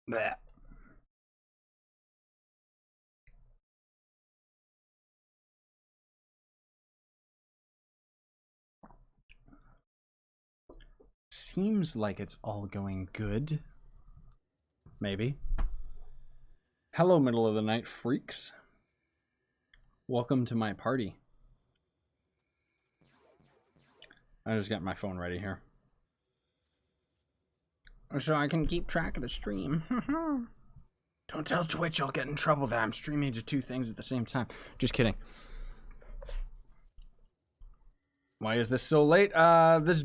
Bleh. Seems like it's all going good. Maybe. Hello, middle of the night freaks. Welcome to my party. I just got my phone ready here, so I can keep track of the stream. Don't tell Twitch I'll get in trouble that I'm streaming to two things at the same time. Just kidding. Why is this so late? This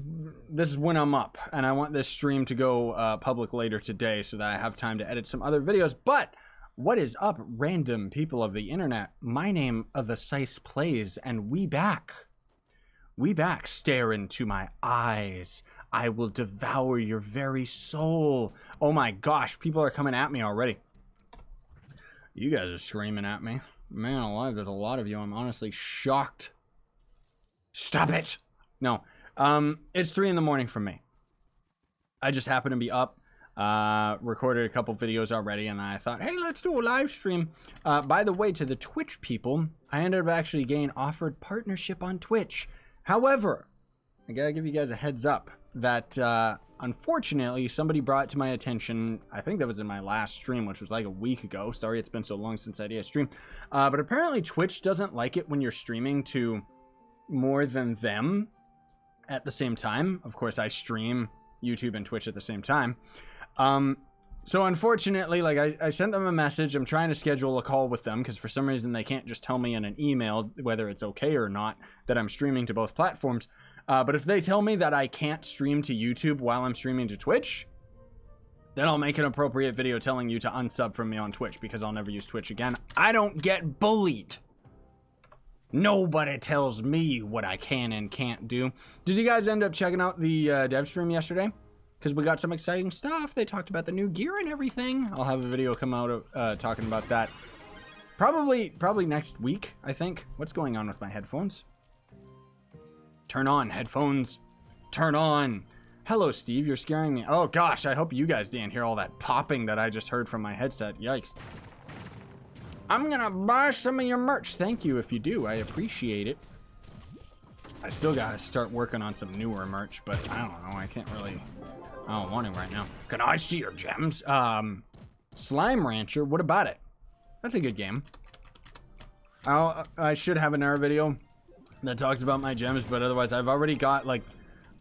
is when I'm up, and I want this stream to go public later today so that I have time to edit some other videos. But what is up, random people of the internet? My name of the Scythe Plays, and we back. We back. Stare into my eyes. I will devour your very soul. Oh my gosh, people are coming at me already. You guys are screaming at me. Man alive, there's a lot of you. I'm honestly shocked. Stop it! No. It's 3 in the morning for me. I just happen to be up. Recorded a couple videos already, and I thought, hey, let's do a live stream. By the way, to the Twitch people, I ended up actually getting offered partnership on Twitch. However, I gotta give you guys a heads up that, unfortunately, somebody brought to my attention, I think that was in my last stream, which was like a week ago. Sorry it's been so long since I did a stream. But apparently Twitch doesn't like it when you're streaming to more than them at the same time. Of course, I stream YouTube and Twitch at the same time. So unfortunately, like, I sent them a message. I'm trying to schedule a call with them because for some reason they can't just tell me in an email whether it's okay or not that I'm streaming to both platforms. But if they tell me that I can't stream to YouTube while I'm streaming to Twitch, then I'll make an appropriate video telling you to unsub from me on Twitch because I'll never use Twitch again. I don't get bullied. Nobody tells me what I can and can't do. Did you guys end up checking out the dev stream yesterday? Because we got some exciting stuff. They talked about the new gear and everything. I'll have a video come out talking about that. Probably next week, I think. What's going on with my headphones? Turn on, headphones. Turn on. Hello, Steve. You're scaring me. Oh, gosh. I hope you guys didn't hear all that popping that I just heard from my headset. Yikes. I'm gonna buy some of your merch. Thank you if you do. I appreciate it. I still gotta start working on some newer merch, but I don't know. I can't really... I don't want it right now. Can I see your gems? Slime Rancher. What about it? That's a good game. I should have another video that talks about my gems, but otherwise I've already got, like...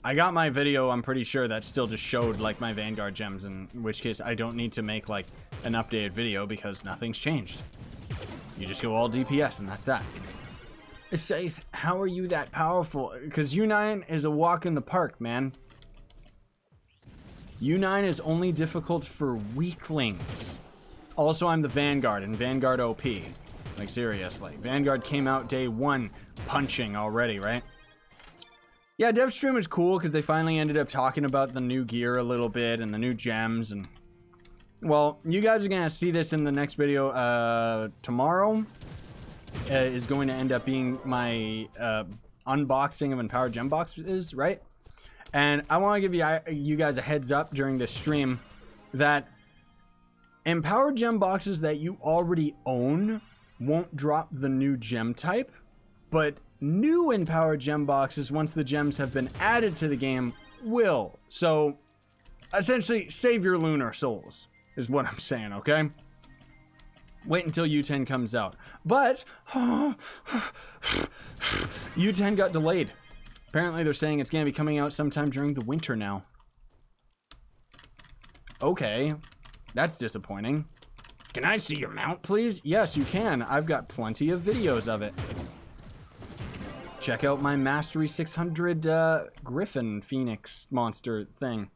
I got my video, I'm pretty sure, that still just showed, like, my Vanguard gems, in which case I don't need to make, like, an updated video because nothing's changed. You just go all DPS and that's that. Scythe, how are you that powerful? Because U9 is a walk in the park, man. U9 is only difficult for weaklings. Also, I'm the Vanguard, and Vanguard OP. Like, seriously. Vanguard came out day 1 punching already, right? Yeah, dev stream is cool because they finally ended up talking about the new gear a little bit and the new gems and... Well, you guys are going to see this in the next video. Tomorrow is going to end up being my unboxing of Empowered Gem Boxes, right? And I want to give you guys a heads up during this stream that Empowered Gem Boxes that you already own won't drop the new gem type, but new Empowered Gem Boxes, once the gems have been added to the game, will. So, essentially, save your lunar souls. Is what I'm saying, okay? Wait until U10 comes out. But U10 got delayed. Apparently they're saying it's going to be coming out sometime during the winter now. Okay. That's disappointing. Can I see your mount, please? Yes, you can. I've got plenty of videos of it. Check out my Mastery 600 Griffin Phoenix monster thing.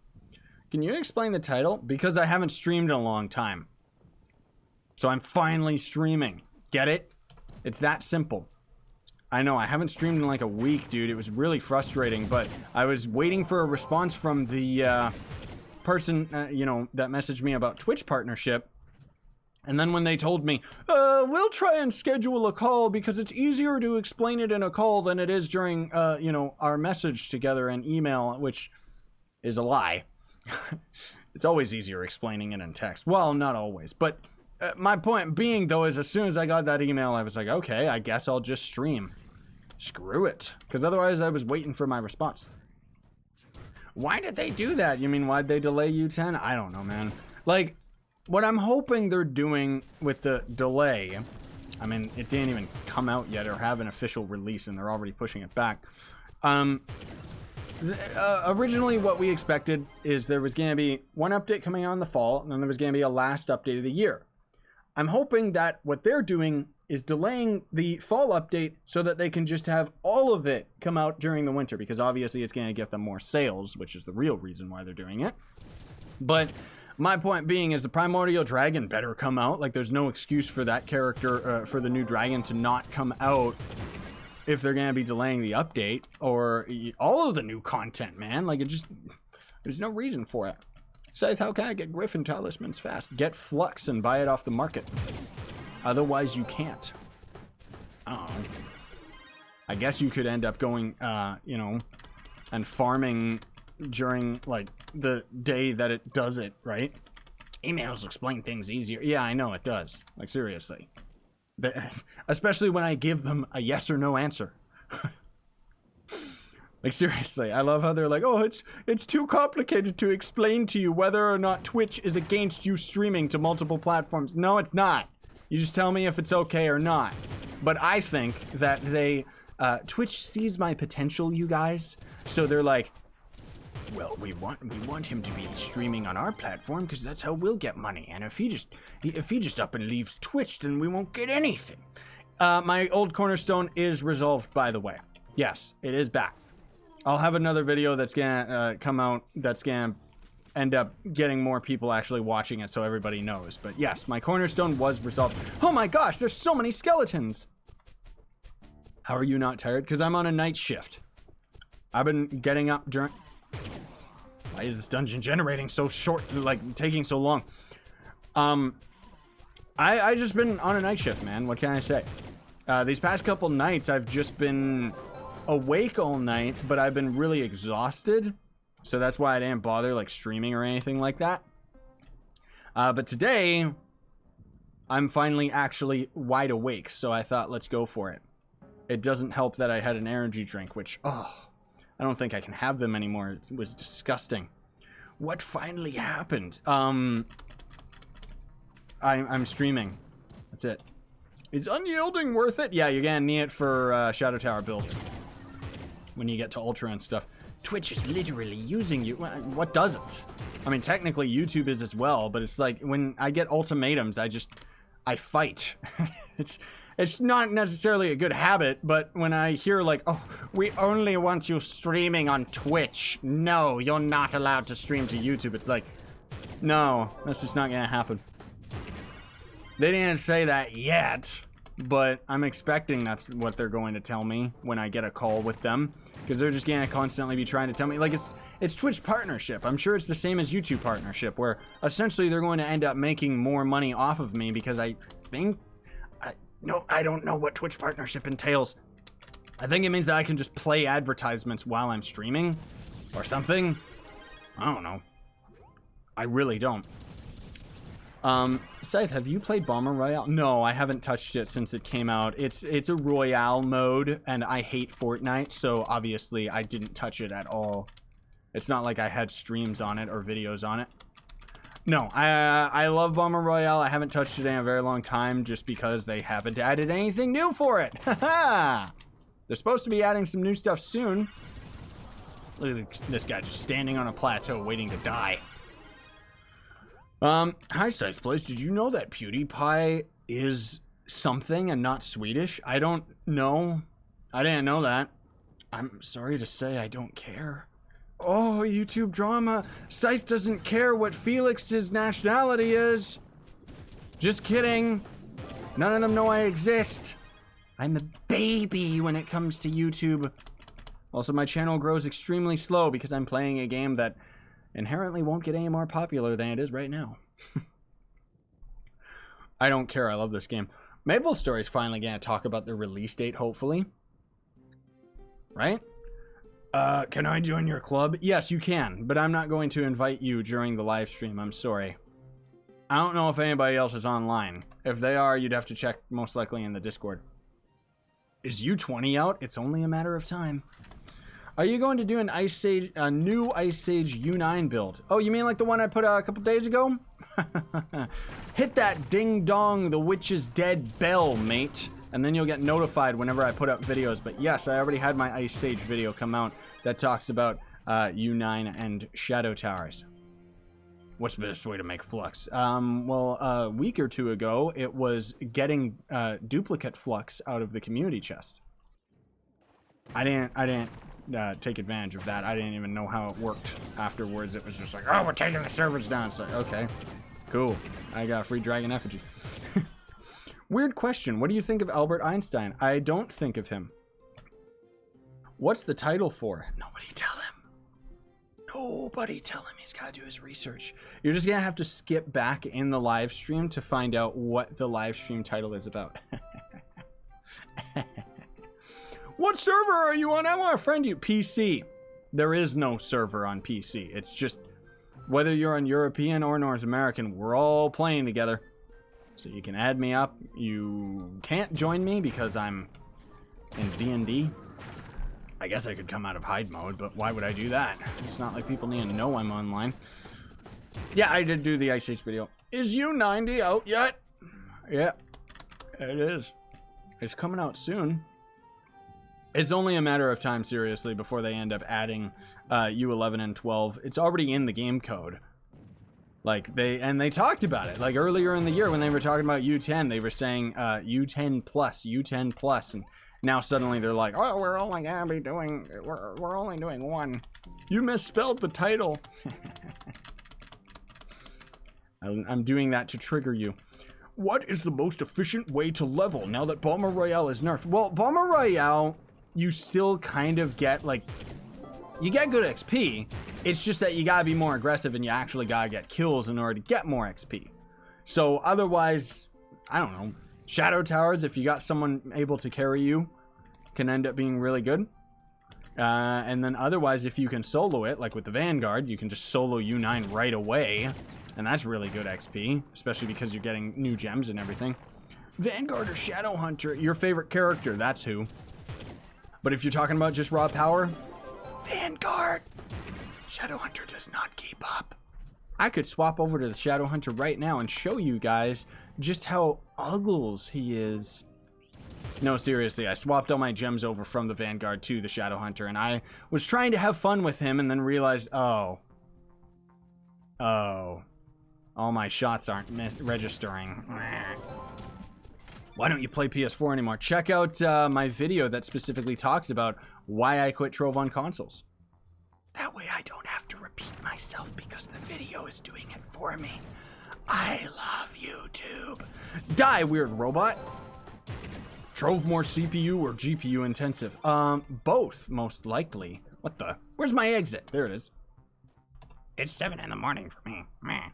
Can you explain the title? Because I haven't streamed in a long time. So I'm finally streaming. Get it? It's that simple. I know, I haven't streamed in like a week, dude. It was really frustrating, but I was waiting for a response from the person, you know, that messaged me about Twitch partnership. And then when they told me, we'll try and schedule a call because it's easier to explain it in a call than it is during, you know, our message together and email, which is a lie. It's always easier explaining it in text. Well, not always, but my point being, though, is as soon as I got that email, I was like, okay, I guess I'll just stream. Screw it. Because otherwise I was waiting for my response. Why did they do that? You mean, why'd they delay U10? I don't know, man. Like, what I'm hoping they're doing with the delay, I mean, it didn't even come out yet or have an official release, and they're already pushing it back. Originally, what we expected is there was going to be one update coming out in the fall, and then there was going to be a last update of the year. I'm hoping that what they're doing is delaying the fall update so that they can just have all of it come out during the winter, because obviously it's going to get them more sales, which is the real reason why they're doing it. But my point being is the Primordial Dragon better come out. Like, there's no excuse for that character, for the new dragon to not come out if they're going to be delaying the update or all of the new content, man. Like, it just, there's no reason for it. Scythe, how can I get Griffin talismans fast? Get Flux and buy it off the market. Otherwise, you can't. I don't know. I guess you could end up going, you know, and farming during, like, the day that it does it, right? Emails explain things easier. Yeah, I know it does. Like, seriously. Especially when I give them a yes or no answer. Like, seriously, I love how they're like, oh, it's too complicated to explain to you whether or not Twitch is against you streaming to multiple platforms. No, it's not. You just tell me if it's okay or not. But I think that Twitch sees my potential, you guys. So they're like, well, we want him to be streaming on our platform because that's how we'll get money. And if he just up and leaves Twitch, then we won't get anything. My old Cornerstone is resolved, by the way. Yes, it is back. I'll have another video that's gonna come out that's gonna end up getting more people actually watching it so everybody knows. But yes, my Cornerstone was resolved. Oh my gosh, there's so many skeletons. How are you not tired? Because I'm on a night shift. I've been getting up during... Why is this dungeon generating so short, like taking so long? I just been on a night shift, man. What can I say? These past couple nights, I've just been awake all night, but I've been really exhausted. So that's why I didn't bother like streaming or anything like that. But today, I'm finally actually wide awake. So I thought, let's go for it. It doesn't help that I had an energy drink, which, oh, I don't think I can have them anymore. It was disgusting. What finally happened? I'm streaming. That's it. Is unyielding worth it? Yeah, you're gonna need it for Shadow Tower builds. When you get to Ultra and stuff. Twitch is literally using you. What doesn't? I mean, technically YouTube is as well, but it's like when I get ultimatums, I fight. It's not necessarily a good habit, but when I hear like, oh, we only want you streaming on Twitch. No, you're not allowed to stream to YouTube. It's like, no, that's just not gonna happen. They didn't say that yet, but I'm expecting that's what they're going to tell me when I get a call with them. Because they're just gonna constantly be trying to tell me, like, it's Twitch partnership. I'm sure it's the same as YouTube partnership, where essentially they're going to end up making more money off of me because I think... No, I don't know what Twitch partnership entails. I think it means that I can just play advertisements while I'm streaming or something. I don't know. I really don't. Scythe, have you played Bomberman Royale? No, I haven't touched it since it came out. It's a Royale mode, and I hate Fortnite, so obviously I didn't touch it at all. It's not like I had streams on it or videos on it. No, I love Bomberman Royale. I haven't touched it in a very long time just because they haven't added anything new for it. Haha! They're supposed to be adding some new stuff soon. Look at this guy just standing on a plateau waiting to die. Hi, Scythe Place. Did you know that PewDiePie is something and not Swedish? I don't know. I didn't know that. I'm sorry to say I don't care. Oh, YouTube drama. Scythe doesn't care what Felix's nationality is. Just kidding. None of them know I exist. I'm a baby when it comes to YouTube. Also, my channel grows extremely slow because I'm playing a game that inherently won't get any more popular than it is right now. I don't care. I love this game. Maple Story's finally going to talk about the release date, hopefully. Right? Can I join your club? Yes, you can, but I'm not going to invite you during the live stream. I'm sorry. I don't know if anybody else is online. If they are, you'd have to check most likely in the Discord. Is U20 out? It's only a matter of time. Are you going to do a new Ice Age U9 build? Oh, you mean like the one I put a couple days ago? Hit that ding dong, the witch is dead bell, mate. And then you'll get notified whenever I put up videos. But yes, I already had my Ice Age video come out that talks about U9 and Shadow Towers. What's the best way to make flux? Well, a week or two ago, it was getting duplicate flux out of the community chest. I didn't take advantage of that. I didn't even know how it worked afterwards. It was just like, oh, we're taking the servers down. It's like, okay, cool. I got a free dragon effigy. Weird question. What do you think of Albert Einstein? I don't think of him. What's the title for? Nobody tell him. Nobody tell him. He's got to do his research. You're just going to have to skip back in the live stream to find out what the live stream title is about. What server are you on? I want to friend you. PC. There is no server on PC. It's just whether you're on European or North American, we're all playing together. So you can add me up. You can't join me because I'm in D&D. I guess I could come out of hide mode, but why would I do that? It's not like people need to know I'm online. Yeah, I did do the Ice Age video. Is U90 out yet? Yeah, it is. It's coming out soon. It's only a matter of time, seriously, before they end up adding U11 and 12. It's already in the game code. Like, they talked about it. Like, earlier in the year when they were talking about U10, they were saying U10 plus, U10 plus. And now suddenly they're like, oh, we're only going to be doing, we're only doing one. You misspelled the title. I'm doing that to trigger you. What is the most efficient way to level now that Bomber Royale is nerfed? Well, Bomber Royale, you still kind of get, like, you get good XP. It's just that you gotta be more aggressive and you actually gotta get kills in order to get more XP. So otherwise, I don't know. Shadow Towers, if you got someone able to carry you, can end up being really good. And then otherwise, if you can solo it, like with the Vanguard, you can just solo U9 right away. And that's really good XP, especially because you're getting new gems and everything. Vanguard or Shadow Hunter, your favorite character, that's who. But if you're talking about just raw power, Vanguard. Shadow Hunter does not keep up. I could swap over to the Shadow Hunter right now and show you guys just how uggles he is. No, seriously, I swapped all my gems over from the Vanguard to the Shadow Hunter, and I was trying to have fun with him and then realized, oh, all my shots aren't registering. Why don't you play PS4 anymore? Check out my video that specifically talks about why I quit Trove on consoles. That way I don't have to repeat myself because the video is doing it for me. I love YouTube. Die, weird robot. Trove more CPU or GPU intensive? Both, most likely. What the? Where's my exit? There it is. It's 7 in the morning for me. Meh.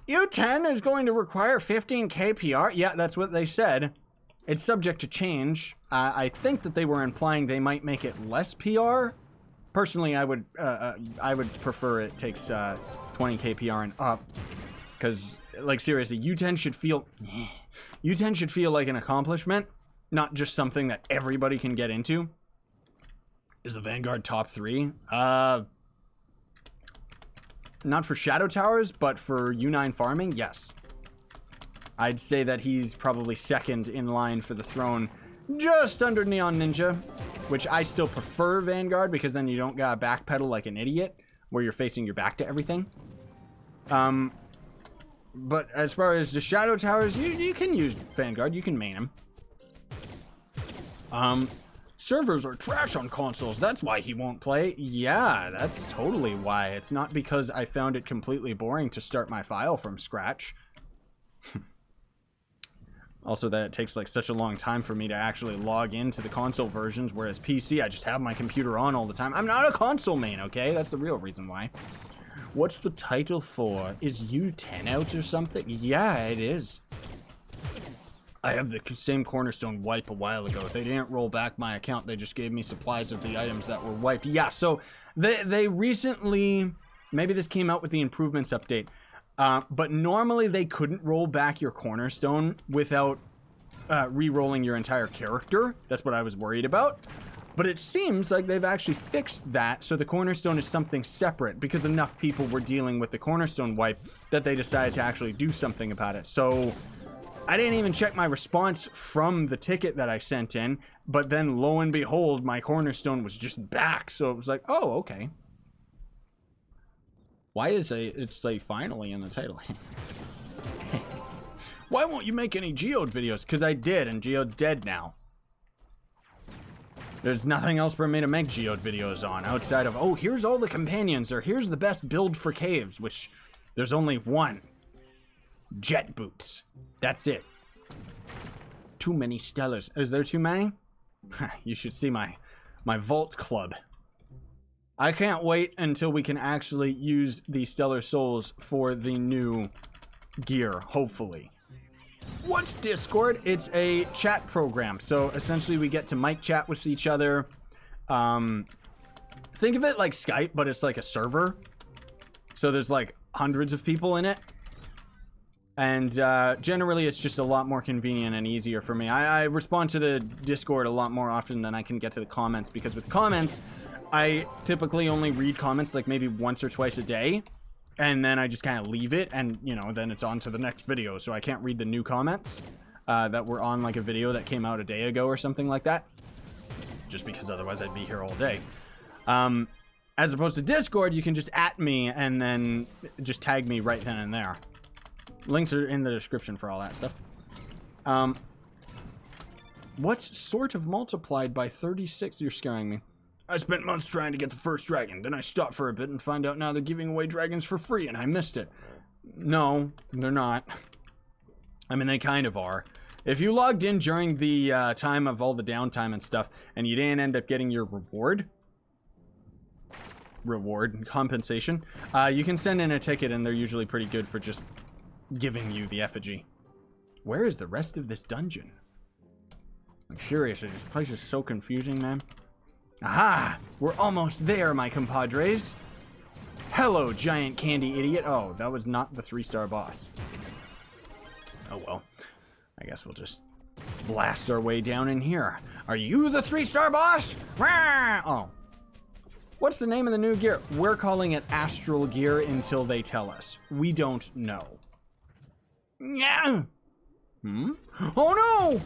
U10 is going to require 15k PR? Yeah, that's what they said. It's subject to change. I think that they were implying they might make it less PR. Personally, I would prefer it takes 20k PR and up, because, like, seriously, U10 should feel like an accomplishment, not just something that everybody can get into. Is the Vanguard top 3? Not for Shadow Towers, but for U9 farming, yes. I'd say that he's probably second in line for the throne, just under Neon Ninja, which I still prefer Vanguard, because then you don't gotta backpedal like an idiot, where you're facing your back to everything. But as far as the Shadow Towers, you can use Vanguard, you can main him. Servers are trash on consoles, that's why he won't play. Yeah, that's totally why. It's not because I found it completely boring to start my file from scratch. Also, that it takes like such a long time for me to actually log into the console versions, whereas PC, I just have my computer on all the time. I'm not a console main, okay? That's the real reason why. What's the title for? Is U10 out or something? Yeah, it is. I have the same Cornerstone wipe a while ago. They didn't roll back my account. They just gave me supplies of the items that were wiped. Yeah, so they recently, maybe this came out with the improvements update, but normally they couldn't roll back your Cornerstone without re-rolling your entire character. That's what I was worried about. But it seems like they've actually fixed that, so the Cornerstone is something separate, because enough people were dealing with the Cornerstone wipe that they decided to actually do something about it. So I didn't even check my response from the ticket that I sent in, but then lo and behold, my Cornerstone was just back. So it was like, oh, okay. Why is it's like finally in the title? Why won't you make any Geode videos? Because I did, and Geode's dead now. There's nothing else for me to make Geode videos on outside of, oh, here's all the companions, or here's the best build for caves, which there's only one. Jet boots. That's it. Too many stellars. Is there too many? You should see my vault club. I can't wait until we can actually use the stellar souls for the new gear, hopefully. What's Discord? It's a chat program. So essentially we get to mic chat with each other. Think of it like Skype, but it's like a server. So there's like hundreds of people in it. And generally it's just a lot more convenient and easier for me. I respond to the Discord a lot more often than I can get to the comments, because with comments, I typically only read comments like maybe once or twice a day. And then I just kind of leave it, and, you know, then it's on to the next video. So I can't read the new comments that were on like a video that came out a day ago or something like that. Just because otherwise I'd be here all day. As opposed to Discord, you can just @ me and then just tag me right then and there. Links are in the description for all that stuff. What's sort of multiplied by 36? You're scaring me. I spent months trying to get the first dragon. Then I stopped for a bit and find out now they're giving away dragons for free and I missed it. No, they're not. I mean, they kind of are. If you logged in during the time of all the downtime and stuff and you didn't end up getting your compensation, you can send in a ticket and they're usually pretty good for just giving you the effigy. Where is the rest of this dungeon? I'm curious. This place is so confusing, man. Aha! We're almost there, my compadres. Hello, giant candy idiot. Oh, that was not the 3-star boss. Oh well. I guess we'll just blast our way down in here. Are you the 3-star boss? Rah! Oh. What's the name of the new gear? We're calling it Astral Gear until they tell us. We don't know. Yeah. Oh no!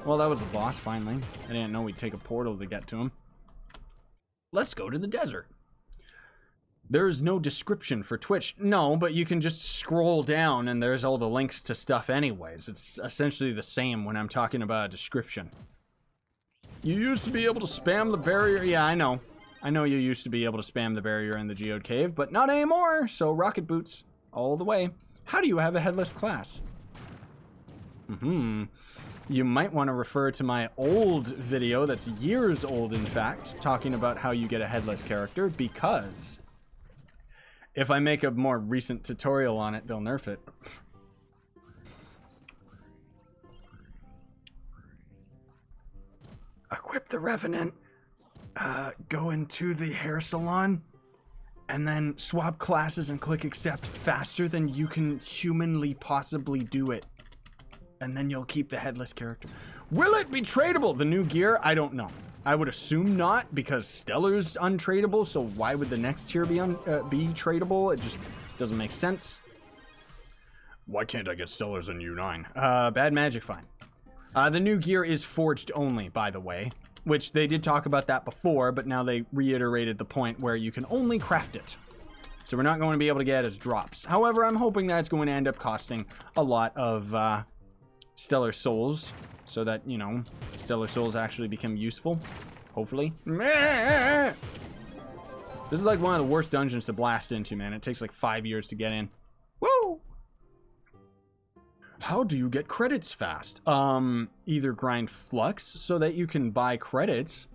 Well, that was the boss, finally. I didn't know we'd take a portal to get to him. Let's go to the desert. There's no description for Twitch. No, but you can just scroll down and there's all the links to stuff anyways. It's essentially the same when I'm talking about a description. You used to be able to spam the barrier. Yeah, I know. I know you used to be able to spam the barrier in the Geode cave, but not anymore. So rocket boots all the way. How do you have a headless class? You might want to refer to my old video that's years old, in fact, talking about how you get a headless character, because if I make a more recent tutorial on it, they'll nerf it. Equip the Revenant, go into the hair salon, and then swap classes and click accept faster than you can humanly possibly do it. And then you'll keep the headless character. Will it be tradable? The new gear? I don't know. I would assume not, because Stellar's untradeable, so why would the next tier be tradable? It just doesn't make sense. Why can't I get Stellar's on U9? Bad magic, fine. The new gear is forged only, by the way, which they did talk about that before, but now they reiterated the point where you can only craft it. So we're not going to be able to get it as drops. However, I'm hoping that it's going to end up costing a lot of stellar souls, so that, you know, stellar souls actually become useful, hopefully. This is like one of the worst dungeons to blast into, man. It takes like 5 years to get in. Woo! How do you get credits fast? Either grind flux so that you can buy credits,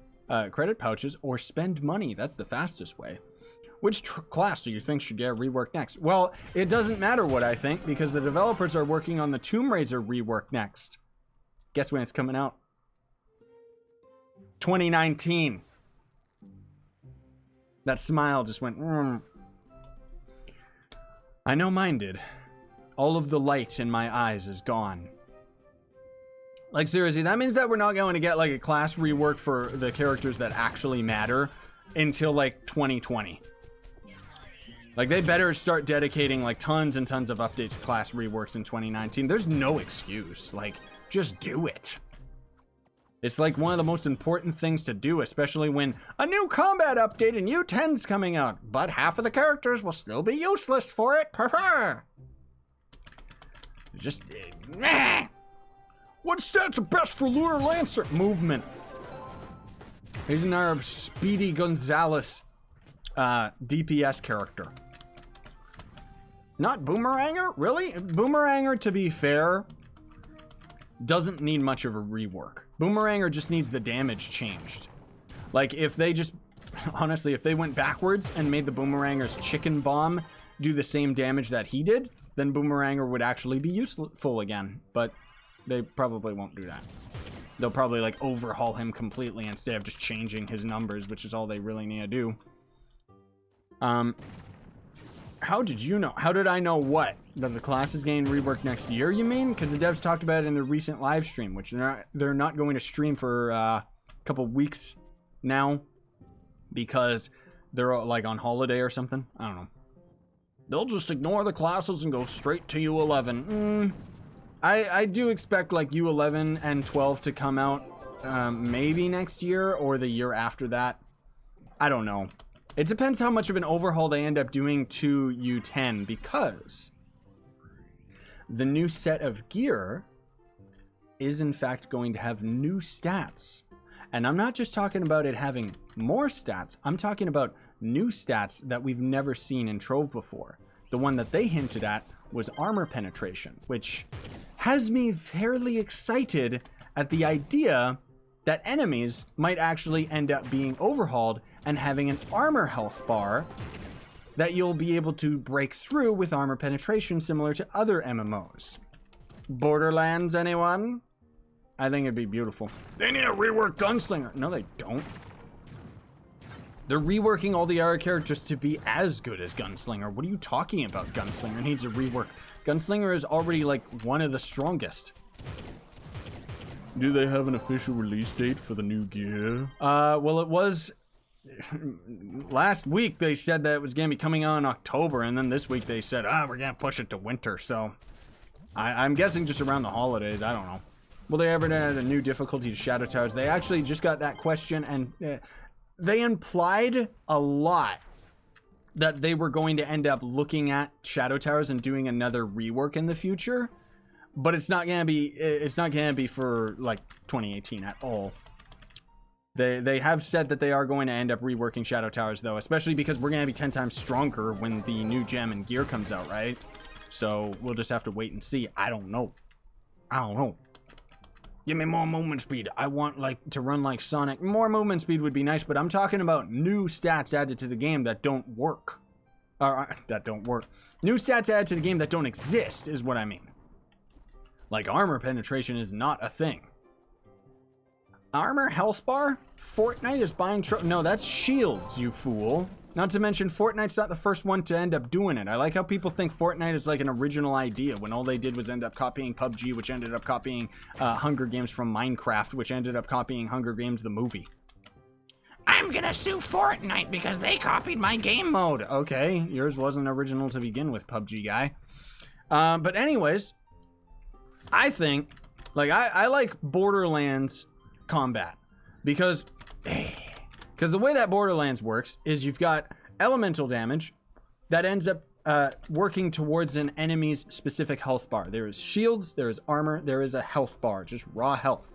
credit pouches, or spend money. That's the fastest way. Which class do you think should get rework next? Well, it doesn't matter what I think, because the developers are working on the Tomb Raider rework next. Guess when it's coming out? 2019. That smile just went, I know mine did. All of the light in my eyes is gone. Like, seriously, that means that we're not going to get, like, a class rework for the characters that actually matter until, like, 2020. Like, they better start dedicating, like, tons and tons of updates to class reworks in 2019. There's no excuse. Like, just do it. It's, like, one of the most important things to do, especially when a new combat update in U10's coming out. But half of the characters will still be useless for it. Just... What stats are best for Lunar Lancer? Movement. He's our Speedy Gonzalez DPS character. Not Boomeranger? Really? Boomeranger, to be fair, doesn't need much of a rework. Boomeranger just needs the damage changed. Like, if they just... Honestly, if they went backwards and made the Boomeranger's chicken bomb do the same damage that he did, then Boomeranger would actually be useful again. But they probably won't do that. They'll probably, like, overhaul him completely instead of just changing his numbers, which is all they really need to do. How did you know? How did I know what? That the class is getting reworked next year, you mean? Because the devs talked about it in the recent live stream, which they're not going to stream for a couple weeks now because they're, like, on holiday or something. I don't know. They'll just ignore the classes and go straight to U11. I do expect, like, U11 and 12 to come out maybe next year or the year after that. I don't know. It depends how much of an overhaul they end up doing to U10, because the new set of gear is in fact going to have new stats. And I'm not just talking about it having more stats. I'm talking about new stats that we've never seen in Trove before. The one that they hinted at was armor penetration, which has me fairly excited at the idea that enemies might actually end up being overhauled and having an armor health bar that you'll be able to break through with armor penetration, similar to other MMOs. Borderlands, anyone? I think it'd be beautiful. They need a rework Gunslinger. No, they don't. They're reworking all the other characters to be as good as Gunslinger. What are you talking about? Gunslinger needs a rework. Gunslinger is already, like, one of the strongest. Do they have an official release date for the new gear? Well, it was... last week they said that it was going to be coming out in October, and then this week they said, we're going to push it to winter, so... I'm guessing just around the holidays, I don't know. Will they ever add a new difficulty to Shadow Towers? They actually just got that question, and they implied a lot that they were going to end up looking at Shadow Towers and doing another rework in the future. But it's not gonna be for, like, 2018 at all. They have said that they are going to end up reworking Shadow Towers, though, especially because we're gonna be 10 times stronger when the new gem and gear comes out, right? So we'll just have to wait and see. I don't know. Give me more movement speed. I want, like, to run like Sonic. More movement speed would be nice, but I'm talking about new stats added to the game that don't work. New stats added to the game that don't exist is what I mean. Like, armor penetration is not a thing. Armor health bar? Fortnite is buying no, that's shields, you fool. Not to mention, Fortnite's not the first one to end up doing it. I like how people think Fortnite is like an original idea when all they did was end up copying PUBG, which ended up copying Hunger Games from Minecraft, which ended up copying Hunger Games the movie. I'm gonna sue Fortnite because they copied my game mode. Okay, yours wasn't original to begin with, PUBG guy. But anyways... I think, like, I like Borderlands combat because the way that Borderlands works is you've got elemental damage that ends up working towards an enemy's specific health bar. There is shields, there is armor, there is a health bar, just raw health.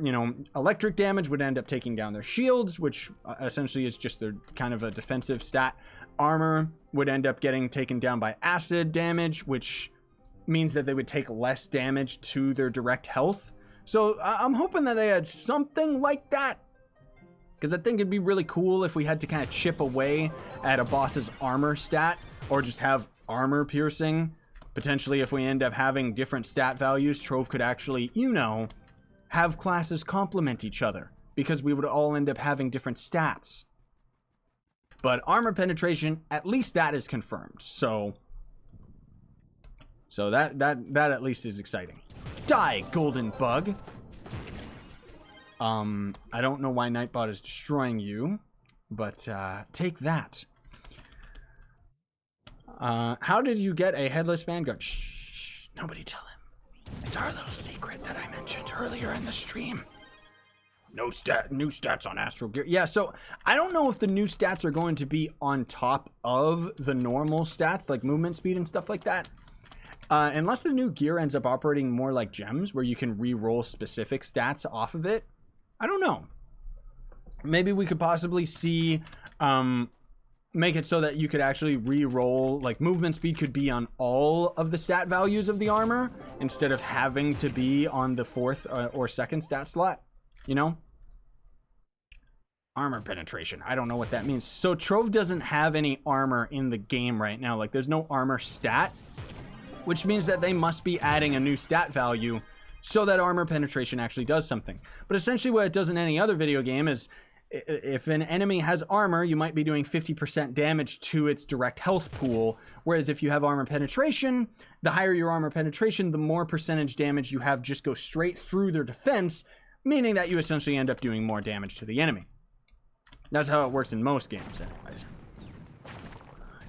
You know, electric damage would end up taking down their shields, which essentially is just their kind of a defensive stat. Armor would end up getting taken down by acid damage, which means that they would take less damage to their direct health. So I'm hoping that they had something like that, because I think it'd be really cool if we had to kind of chip away at a boss's armor stat, or just have armor piercing. Potentially, if we end up having different stat values, Trove could actually, you know, have classes complement each other, because we would all end up having different stats. But armor penetration, at least that is confirmed. So that at least is exciting. Die, golden bug. I don't know why Nightbot is destroying you, but take that. How did you get a headless Vanguard? Shh, nobody tell him. It's our little secret that I mentioned earlier in the stream. New stats on Astral Gear. Yeah, so I don't know if the new stats are going to be on top of the normal stats, like movement speed and stuff like that. Unless the new gear ends up operating more like gems, where you can re-roll specific stats off of it. I don't know. Maybe we could possibly see, make it so that you could actually re-roll, like movement speed could be on all of the stat values of the armor, instead of having to be on the 4th or 2nd stat slot, you know? Armor penetration. I don't know what that means. So Trove doesn't have any armor in the game right now. Like, there's no armor stat, which means that they must be adding a new stat value so that armor penetration actually does something. But essentially what it does in any other video game is, if an enemy has armor, you might be doing 50% damage to its direct health pool. Whereas if you have armor penetration, the higher your armor penetration, the more percentage damage you have just go straight through their defense, meaning that you essentially end up doing more damage to the enemy. That's how it works in most games, anyways.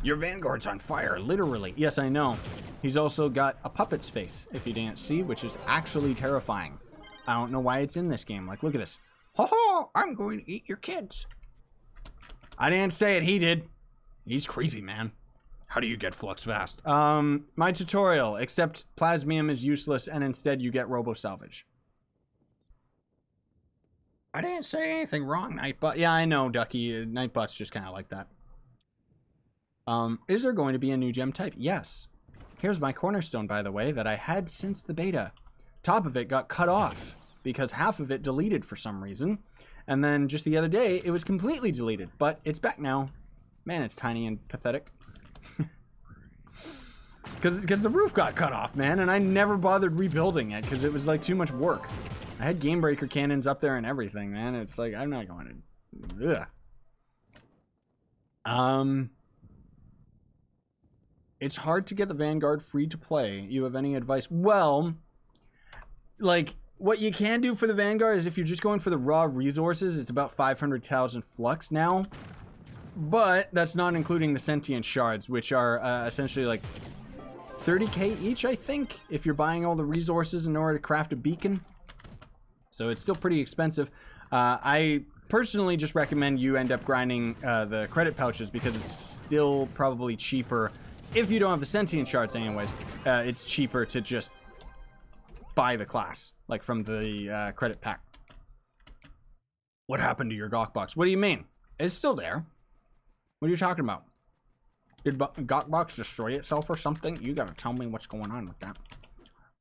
Your Vanguard's on fire, literally. Yes, I know. He's also got a puppet's face, if you didn't see, which is actually terrifying. I don't know why it's in this game. Like, look at this. Ho ho! I'm going to eat your kids. I didn't say it, he did. He's creepy, man. How do you get flux fast? My tutorial, except Plasmium is useless, and instead you get Robo Salvage. I didn't say anything wrong, Nightbot. Yeah, I know, Ducky. Nightbot's just kind of like that. Is there going to be a new gem type? Yes. Here's my Cornerstone, by the way, that I had since the beta. Top of it got cut off because half of it deleted for some reason. And then just the other day, it was completely deleted. But it's back now. Man, it's tiny and pathetic. Because the roof got cut off, man. And I never bothered rebuilding it because it was like too much work. I had Game Breaker cannons up there and everything, man. It's like, I'm not going to... Ugh. It's hard to get the Vanguard free to play. You have any advice? Well, like, what you can do for the Vanguard is if you're just going for the raw resources, it's about 500,000 flux now. But that's not including the sentient shards, which are essentially like 30k each, I think, if you're buying all the resources in order to craft a beacon. So it's still pretty expensive. I personally just recommend you end up grinding the credit pouches because it's still probably cheaper. If you don't have the sentient shards anyways, it's cheaper to just buy the class, like from the credit pack. What happened to your Gawkbox? What do you mean? It's still there. What are you talking about? Did Gawkbox destroy itself or something? You gotta tell me what's going on with that.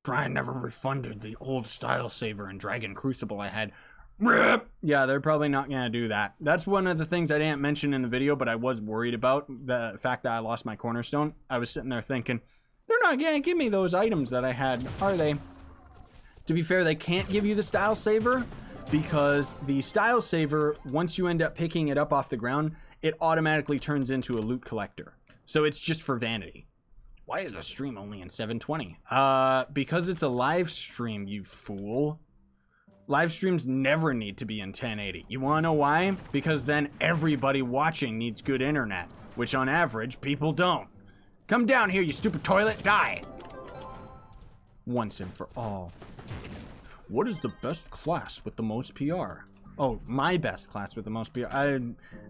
Brian never refunded the old style saver and Dragon Crucible I had. Rip! Yeah, they're probably not gonna do that. That's one of the things I didn't mention in the video, but I was worried about, the fact that I lost my Cornerstone. I was sitting there thinking, they're not gonna give me those items that I had, are they? To be fair, they can't give you the style saver because the style saver, once you end up picking it up off the ground, it automatically turns into a loot collector. So it's just for vanity. Why is the stream only in 720? Because it's a live stream, you fool. Live streams never need to be in 1080. You wanna know why? Because then everybody watching needs good internet, which on average, people don't. Come down here, you stupid toilet, die! Once and for all. What is the best class with the most PR? Oh, my best class with the most PR.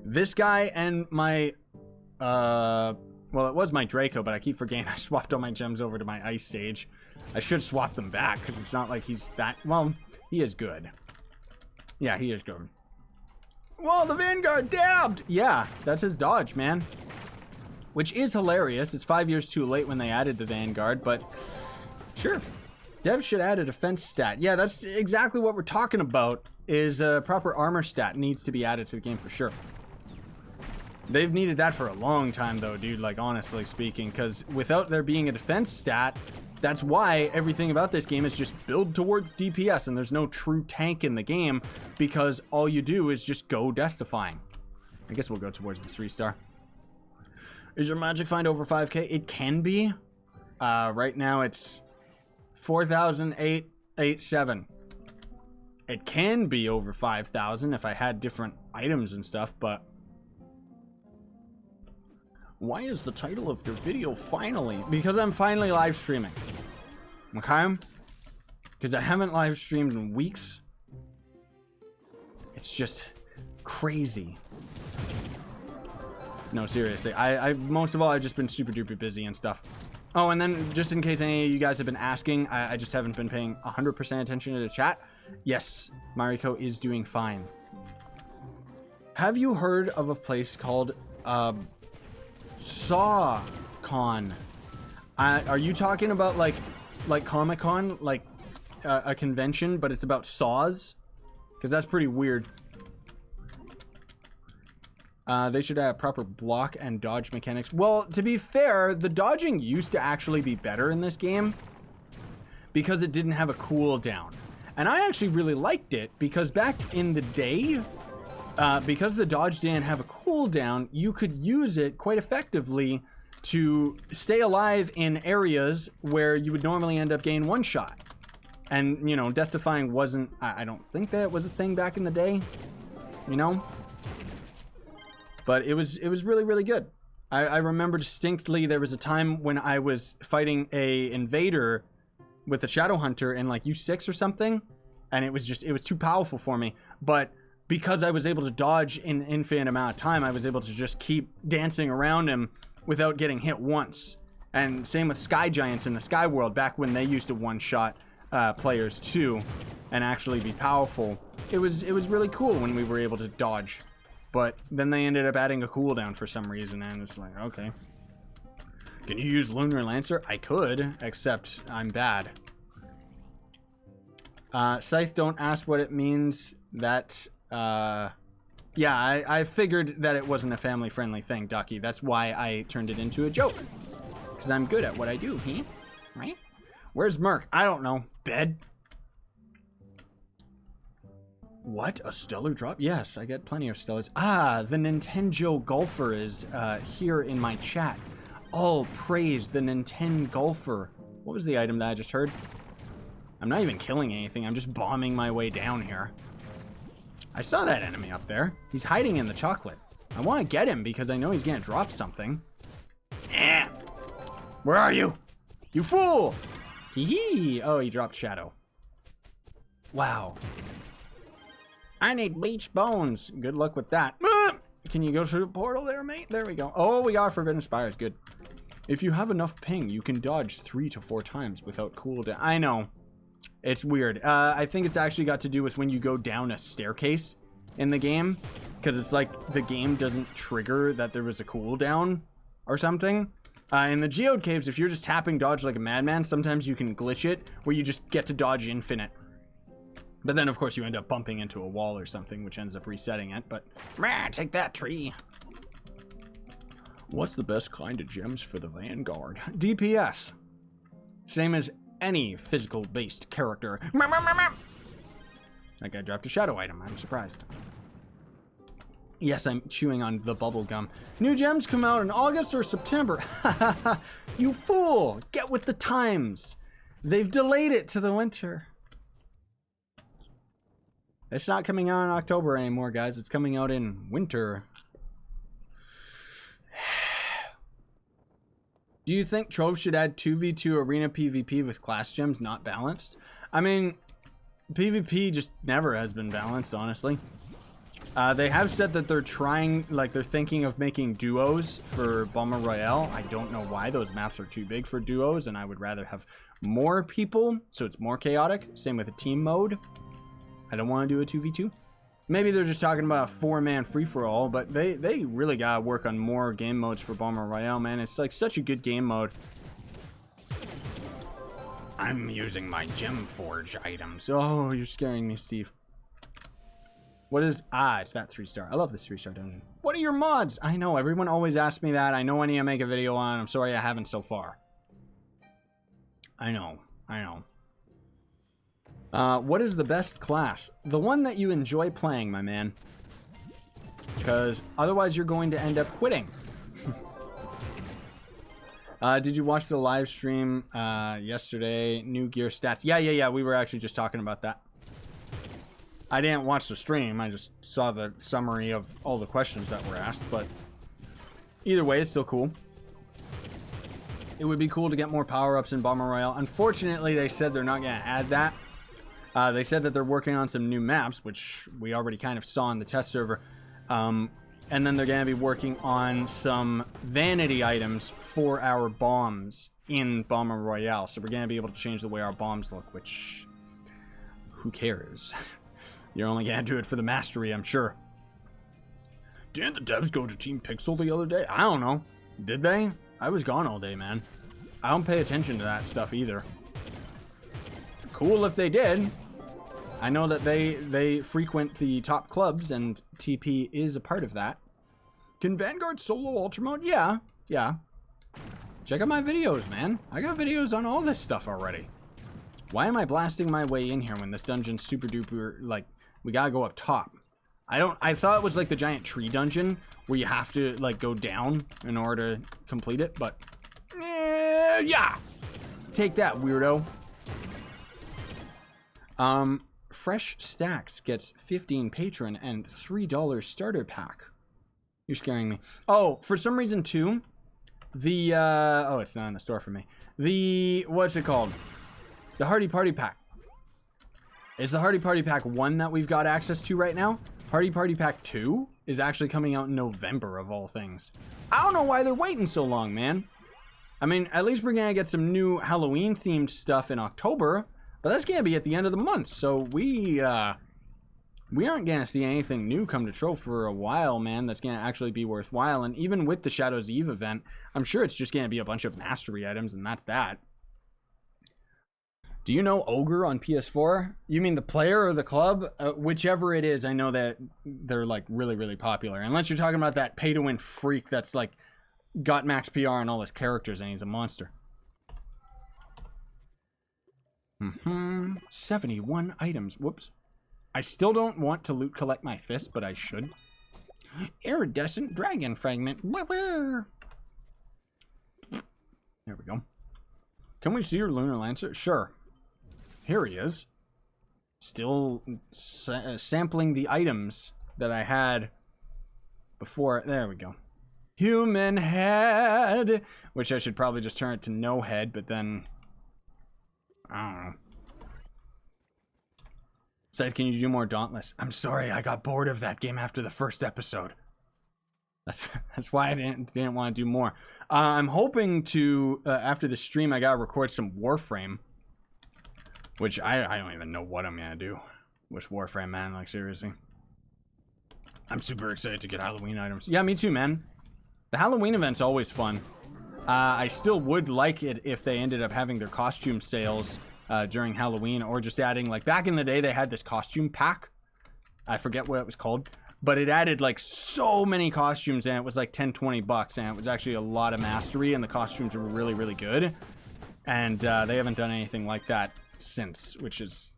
This guy and my, well, it was my Draco, but I keep forgetting I swapped all my gems over to my Ice Sage. I should swap them back, because it's not like he's that... Well, he is good. Yeah, he is good. Whoa, the Vanguard dabbed! Yeah, that's his dodge, man. Which is hilarious. It's 5 years too late when they added the Vanguard, but... Sure. Dev should add a defense stat. Yeah, that's exactly what we're talking about, is a proper armor stat needs to be added to the game for sure. They've needed that for a long time, though, dude, like, honestly speaking, because without there being a defense stat, That's why everything about this game is just build towards DPS, and there's no true tank in the game because all you do is just go death-defying. I guess we'll go towards the 3-star. Is your magic find over 5k? It can be. Right now it's 4,887. It can be over 5,000 if I had different items and stuff, but... Why is the title of your video finally? Because I'm finally live streaming. Okay? Because I haven't live streamed in weeks. It's just crazy. No, seriously. I most of all, I've just been super duper busy and stuff. Oh, and then just in case any of you guys have been asking, I just haven't been paying 100% attention to the chat. Yes, Mariko is doing fine. Have you heard of a place called SawCon? Are you talking about like Comic-Con, like a convention, but it's about saws? Because that's pretty weird. They should have proper block and dodge mechanics. Well, to be fair, the dodging used to actually be better in this game because it didn't have a cooldown. And I actually really liked it because back in the day, because the dodge didn't have a cooldown, you could use it quite effectively to stay alive in areas where you would normally end up getting one shot. And, you know, death-defying wasn't... I don't think that was a thing back in the day, you know? But it was really, really good. I remember distinctly there was a time when I was fighting a invader with a Shadow Hunter in like U6 or something, and it was too powerful for me. But because I was able to dodge in an infinite amount of time, I was able to just keep dancing around him without getting hit once. And same with Sky Giants in the Sky World, back when they used to one-shot players too, and actually be powerful. It was really cool when we were able to dodge. But then they ended up adding a cooldown for some reason, and it's like, okay. Can you use Lunar Lancer? I could, except I'm bad. Scythe, don't ask what it means. That, yeah, I figured that it wasn't a family-friendly thing, Ducky. That's why I turned it into a joke. Because I'm good at what I do, huh? Right? Where's Merc? I don't know. Bed? What? A stellar drop? Yes, I get plenty of stellars. Ah, the Nintendo Golfer is here in my chat. All praise the Nintendo Golfer. What was the item that I just heard? I'm not even killing anything. I'm just bombing my way down here. I saw that enemy up there. He's hiding in the chocolate. I want to get him because I know he's going to drop something. Eh. Where are you? You fool! Hee-hee. Oh, he dropped Shadow. Wow. I need bleached bones. Good luck with that. Can you go through the portal there, mate? There we go. Oh, we got Forbidden Spires. Good. If you have enough ping, you can dodge 3 to 4 times without cooldown. I know. It's weird. I think it's actually got to do with when you go down a staircase in the game. Because it's like the game doesn't trigger that there was a cooldown or something. In the Geode caves, if you're just tapping dodge like a madman, sometimes you can glitch it where you just get to dodge infinite. But then, of course, you end up bumping into a wall or something, which ends up resetting it. But, take that tree. What's the best kind of gems for the Vanguard? DPS. Same as any physical-based character. That guy dropped a shadow item. I'm surprised. Yes, I'm chewing on the bubble gum. New gems come out in August or September. You fool! Get with the times. They've delayed it to the winter. It's not coming out in October anymore, guys. It's coming out in winter. Do you think Trove should add 2v2 arena PvP with class gems not balanced? I mean, PvP just never has been balanced, honestly. They have said that they're trying, like, they're thinking of making duos for Bomberman Royale. I don't know why. Those maps are too big for duos, and I would rather have more people, so it's more chaotic. Same with the team mode. I don't want to do a 2v2. Maybe they're just talking about a 4-man free-for-all, but they really gotta work on more game modes for Bomberman Royale, man. It's like such a good game mode. I'm using my Gem Forge items. Oh, you're scaring me, Steve. What is... Ah, it's that 3-star. I love this 3-star dungeon. What are your mods? I know, everyone always asks me that. I know I need to make a video on it. I'm sorry I haven't so far. I know. What is the best class? The one that you enjoy playing, my man. Because otherwise you're going to end up quitting. Did you watch the live stream yesterday? New gear stats. Yeah. We were actually just talking about that. I didn't watch the stream. I just saw the summary of all the questions that were asked. But either way, it's still cool. It would be cool to get more power-ups in Bomberman Royale. Unfortunately, they said they're not going to add that. They said that they're working on some new maps, which we already kind of saw in the test server. And then they're going to be working on some vanity items for our bombs in Bomberman Royale. So we're going to be able to change the way our bombs look, which... who cares? You're only going to do it for the mastery, I'm sure. Didn't the devs go to Team Pixel the other day? I don't know. Did they? I was gone all day, man. I don't pay attention to that stuff either. Cool if they did. I know that they frequent the top clubs, and TP is a part of that. Can Vanguard solo ultra mode? Yeah. Check out my videos, man. I got videos on all this stuff already. Why am I blasting my way in here when this dungeon's super duper, like, we gotta go up top? I thought it was like the giant tree dungeon where you have to, like, go down in order to complete it, but... yeah! Take that, weirdo. Fresh Stacks gets 15 patron and $3 starter pack. You're scaring me. Oh, for some reason, too, the, oh, it's not in the store for me. The, what's it called? The Hardy Party Pack. Is the Hardy Party Pack 1 that we've got access to right now? Hardy Party Pack 2 is actually coming out in November, of all things. I don't know why they're waiting so long, man. I mean, at least we're going to get some new Halloween-themed stuff in October, but that's going to be at the end of the month, so we aren't going to see anything new come to Trove for a while, man, that's going to actually be worthwhile. And even with the Shadows Eve event, I'm sure it's just going to be a bunch of mastery items, and that's that. Do you know Ogre on PS4? You mean the player or the club? Whichever it is, I know that they're, like, really, really popular. Unless you're talking about that pay-to-win freak that's, like, got max PR and all his characters, and he's a monster. 71 items. Whoops. I still don't want to loot collect my fist, but I should. Iridescent dragon fragment. There we go. Can we see your Lunar Lancer? Sure. Here he is. Still sampling the items that I had before. There we go. Human head. Which I should probably just turn it to no head, but then... I don't know. Scythe, can you do more Dauntless? I'm sorry, I got bored of that game after the first episode. That's why I didn't want to do more. I'm hoping to, after the stream, I gotta record some Warframe. Which I don't even know what I'm gonna do with Warframe, man. Like, seriously. I'm super excited to get Halloween items. Yeah, me too, man. The Halloween event's always fun. I still would like it if they ended up having their costume sales during Halloween, or just adding, like, back in the day they had this costume pack. I forget what it was called, but it added, like, so many costumes, and it was like 10-20 bucks, and it was actually a lot of mastery, and the costumes were really, really good. And they haven't done anything like that since, which is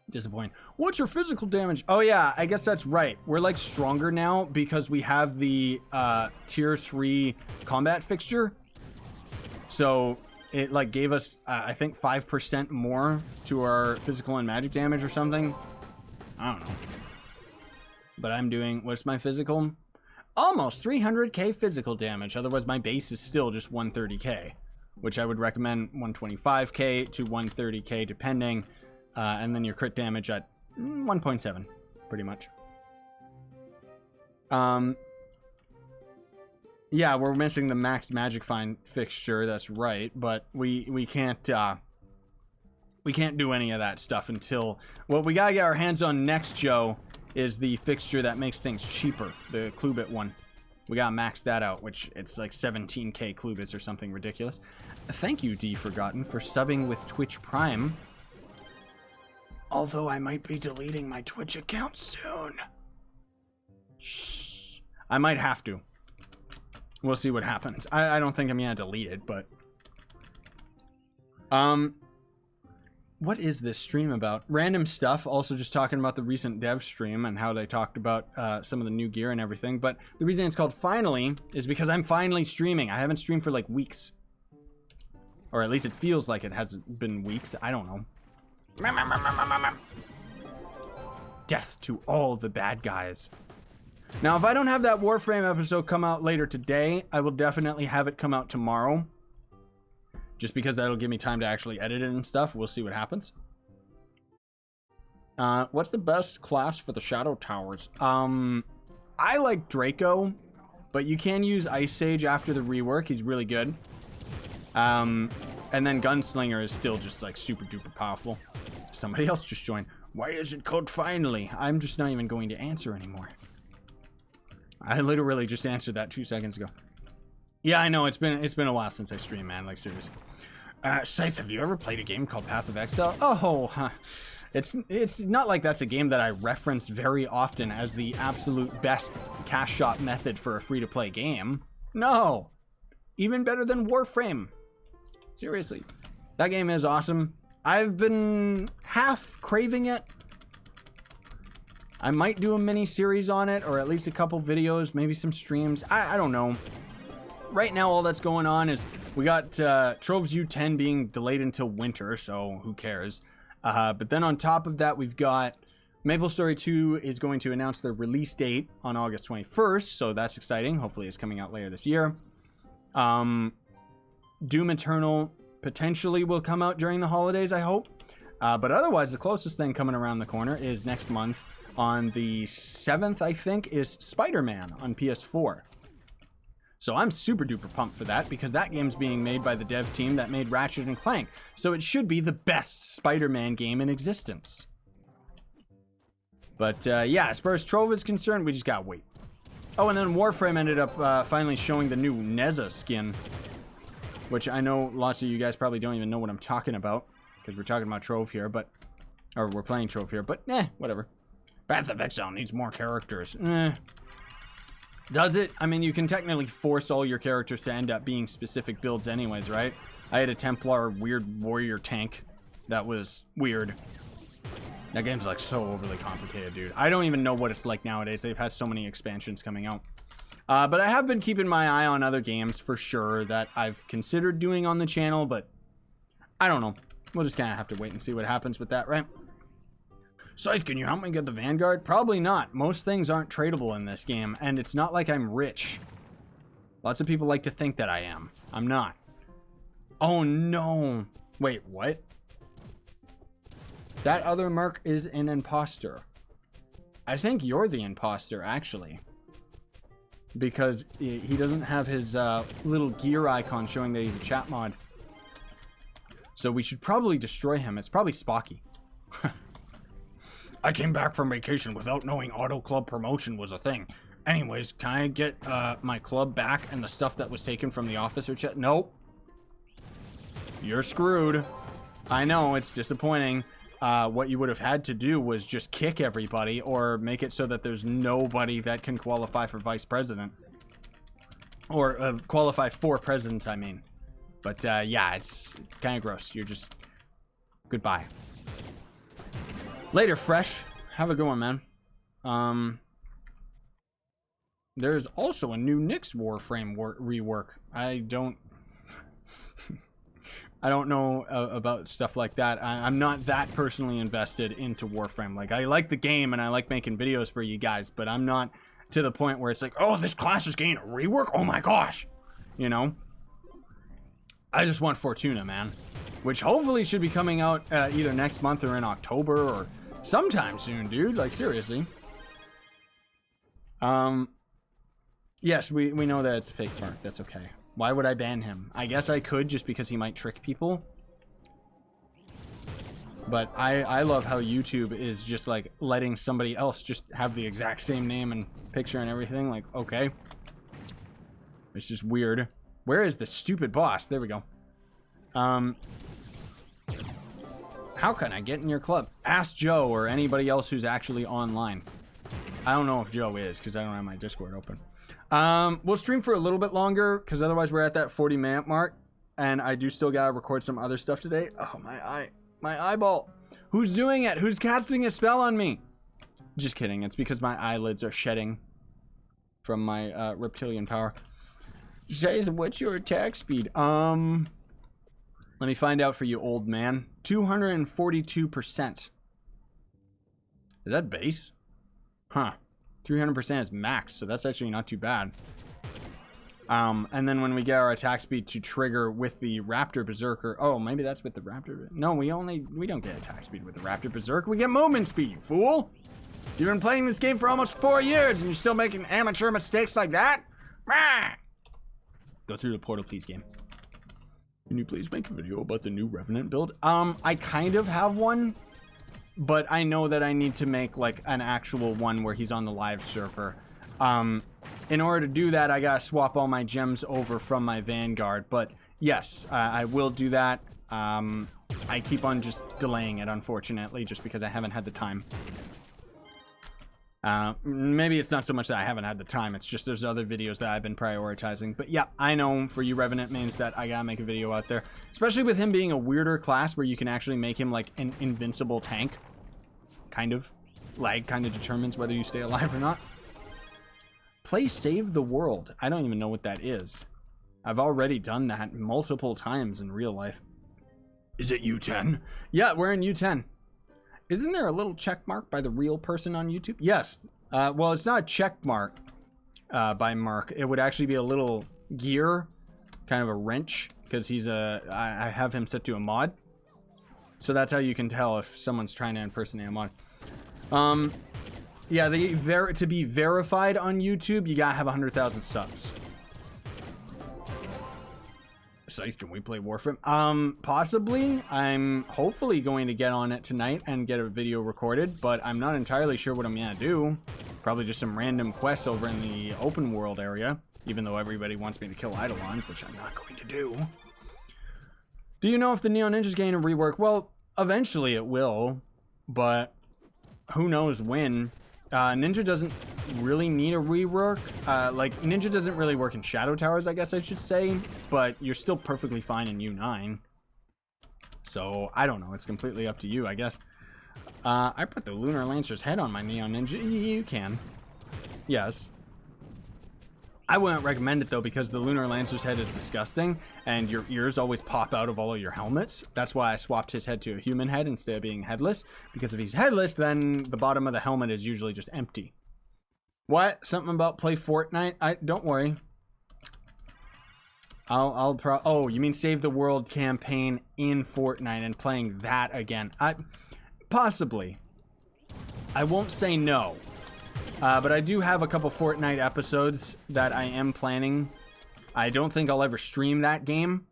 disappointing. What's your physical damage? Oh yeah, I guess that's right. We're, like, stronger now because we have the tier 3 combat fixture. So it, like, gave us I think 5% more to our physical and magic damage or something. I don't know. But I'm doing, what's my physical? Almost 300k physical damage. Otherwise my base is still just 130k, which I would recommend 125k to 130k depending. And then your crit damage at 1.7, pretty much. Yeah, we're missing the max magic find fixture. That's right, but we can't do any of that stuff until what we gotta get our hands on next, Joe, is the fixture that makes things cheaper, the Cluebit one. We gotta max that out, which it's like 17k Cluebits or something ridiculous. Thank you, D Forgotten, for subbing with Twitch Prime. Although I might be deleting my Twitch account soon. Shh. I might have to. We'll see what happens. I don't think I'm gonna delete it, but... What is this stream about? Random stuff. Also just talking about the recent dev stream and how they talked about some of the new gear and everything. But the reason it's called Finally is because I'm finally streaming. I haven't streamed for like weeks. Or at least it feels like it hasn't been weeks. I don't know. Death to all the bad guys. Now, if I don't have that Warframe episode come out later today, I will definitely have it come out tomorrow. Just because that'll give me time to actually edit it and stuff. We'll see what happens. What's the best class for the Shadow Towers? I like Draco, but you can use Ice Sage after the rework. He's really good. And then Gunslinger is still just like super duper powerful. Somebody else just joined. Why is it called Finally? I'm just not even going to answer anymore. I literally just answered that 2 seconds ago. Yeah, I know, it's been a while since I streamed, man, like seriously. Scythe, have you ever played a game called Path of Exile? Oh, it's not like that's a game that I reference very often as the absolute best cash shot method for a free-to-play game. No! Even better than Warframe. Seriously. That game is awesome. I've been half craving it. I might do a mini-series on it, or at least a couple videos, maybe some streams. I don't know. Right now, all that's going on is we got Trove's U10 being delayed until winter, so who cares? But then on top of that, we've got MapleStory 2 is going to announce their release date on August 21st, so that's exciting. Hopefully it's coming out later this year. Doom Eternal potentially will come out during the holidays, I hope. But otherwise, the closest thing coming around the corner is next month. On the 7th, I think, is Spider-Man on PS4. So I'm super duper pumped for that because that game's being made by the dev team that made Ratchet and Clank. So it should be the best Spider-Man game in existence. But yeah, as far as Trove is concerned, we just gotta wait. Oh, and then Warframe ended up finally showing the new Neza skin. Which I know lots of you guys probably don't even know what I'm talking about. Because we're talking about Trove here, but... Or we're playing Trove here, but whatever. Path of Exile needs more characters. Does it? I mean, you can technically force all your characters to end up being specific builds anyways, right? I had a Templar weird warrior tank that was weird. That game's like so overly complicated, dude. I don't even know what it's like nowadays. They've had so many expansions coming out. But I have been keeping my eye on other games for sure that I've considered doing on the channel, but I don't know. We'll just kind of have to wait and see what happens with that, right? Scythe, can you help me get the Vanguard? Probably not. Most things aren't tradable in this game, and it's not like I'm rich. Lots of people like to think that I am. I'm not. Oh, no. Wait, what? That other merc is an imposter. I think you're the imposter, actually. Because he doesn't have his little gear icon showing that he's a chat mod. So we should probably destroy him. It's probably Spocky. I came back from vacation without knowing Auto Club promotion was a thing. Anyways, can I get my club back and the stuff that was taken from the officer chat? Nope. You're screwed. I know, it's disappointing. What you would have had to do was just kick everybody or make it so that there's nobody that can qualify for vice president. Or qualify for president, I mean. But yeah, it's kind of gross. You're just... Goodbye. Later, Fresh. Have a good one, man. There's also a new Nyx Warframe rework. I don't know about stuff like that. I'm not that personally invested into Warframe. Like, I like the game and I like making videos for you guys, but I'm not to the point where it's like, oh, this class is getting a rework? Oh my gosh. You know? I just want Fortuna, man. Which hopefully should be coming out either next month or in October or sometime soon, dude. Like, seriously. Yes, we know that it's a fake mark. That's okay. Why would I ban him? I guess I could just because he might trick people. But I love how YouTube is just like letting somebody else just have the exact same name and picture and everything. Like, okay. It's just weird. Where is the stupid boss? There we go. How can I get in your club? Ask Joe or anybody else who's actually online. I don't know if Joe is because I don't have my Discord open. We'll stream for a little bit longer because otherwise we're at that 40-minute mark. and I do still gotta record some other stuff today. Oh, my eye. My eyeball. Who's doing it? Who's casting a spell on me? Just kidding. It's because my eyelids are shedding from my reptilian power. Say, what's your attack speed? Let me find out for you, old man. 242%. Is that base? Huh. 300% is max, so that's actually not too bad. And then when we get our attack speed to trigger with the Raptor Berserker... Oh, maybe that's with the Raptor... No, we don't get attack speed with the Raptor Berserker. We get movement speed, you fool! You've been playing this game for almost 4 years, and you're still making amateur mistakes like that? Rah! Go through the portal, please, game. Can you please make a video about the new Revenant build? I kind of have one, but I know that I need to make, like, an actual one where he's on the live server. In order to do that, I gotta swap all my gems over from my Vanguard. But yes, I will do that. I keep on just delaying it, unfortunately, just because I haven't had the time. Maybe it's not so much that I haven't had the time, it's just there's other videos that I've been prioritizing. But yeah, I know for you Revenant mains that I gotta make a video out there. Especially with him being a weirder class where you can actually make him like an invincible tank. Kind of. Lag kind of determines whether you stay alive or not. Play Save the World. I don't even know what that is. I've already done that multiple times in real life. Is it U10? Yeah, we're in U10. Isn't there a little check mark by the real person on YouTube? Yes. Well, it's not a check mark by Mark. It would actually be a little gear, kind of a wrench, because he's I have him set to a mod. So that's how you can tell if someone's trying to impersonate a mod. Yeah, to be verified on YouTube, you gotta have 100,000 subs. Scythe, can we play Warframe? Possibly. I'm hopefully going to get on it tonight and get a video recorded, but I'm not entirely sure what I'm gonna do. Probably just some random quests over in the open world area, even though everybody wants me to kill Eidolons, which I'm not going to do. Do you know if the Neo Ninja's getting a rework? Well, eventually it will, but who knows when. Ninja doesn't really need a rework. Like, Ninja doesn't really work in Shadow Towers, I guess I should say, but you're still perfectly fine in U9. So, I don't know. It's completely up to you, I guess. I put the Lunar Lancer's head on my Neo Ninja. You can. Yes. I wouldn't recommend it, though, because the Lunar Lancer's head is disgusting, and your ears always pop out of all of your helmets. That's why I swapped his head to a human head instead of being headless, because if he's headless, then the bottom of the helmet is usually just empty. What? Something about play Fortnite? Don't worry. Oh, you mean Save the World campaign in Fortnite and playing that again? Possibly. I won't say no. But I do have a couple Fortnite episodes that I am planning. I don't think I'll ever stream that game.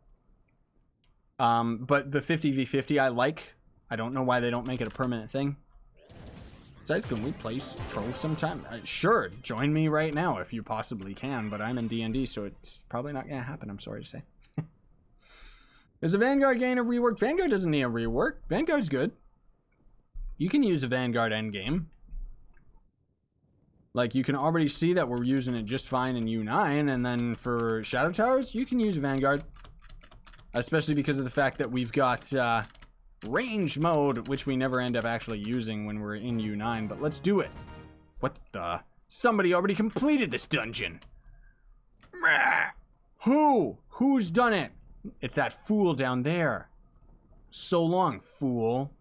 But the 50v50 I like. I don't know why they don't make it a permanent thing. Besides, can we play Trove sometime? Sure, join me right now if you possibly can, but I'm in D&D, so it's probably not going to happen, I'm sorry to say. Is the Vanguard getting a rework? Vanguard doesn't need a rework. Vanguard's good. You can use a Vanguard endgame. Like, you can already see that we're using it just fine in U9, and then for Shadow Towers, you can use Vanguard. Especially because of the fact that we've got range mode, which we never end up actually using when we're in U9, but let's do it. What the? Somebody already completed this dungeon. Who? Who's done it? It's that fool down there. So long, fool.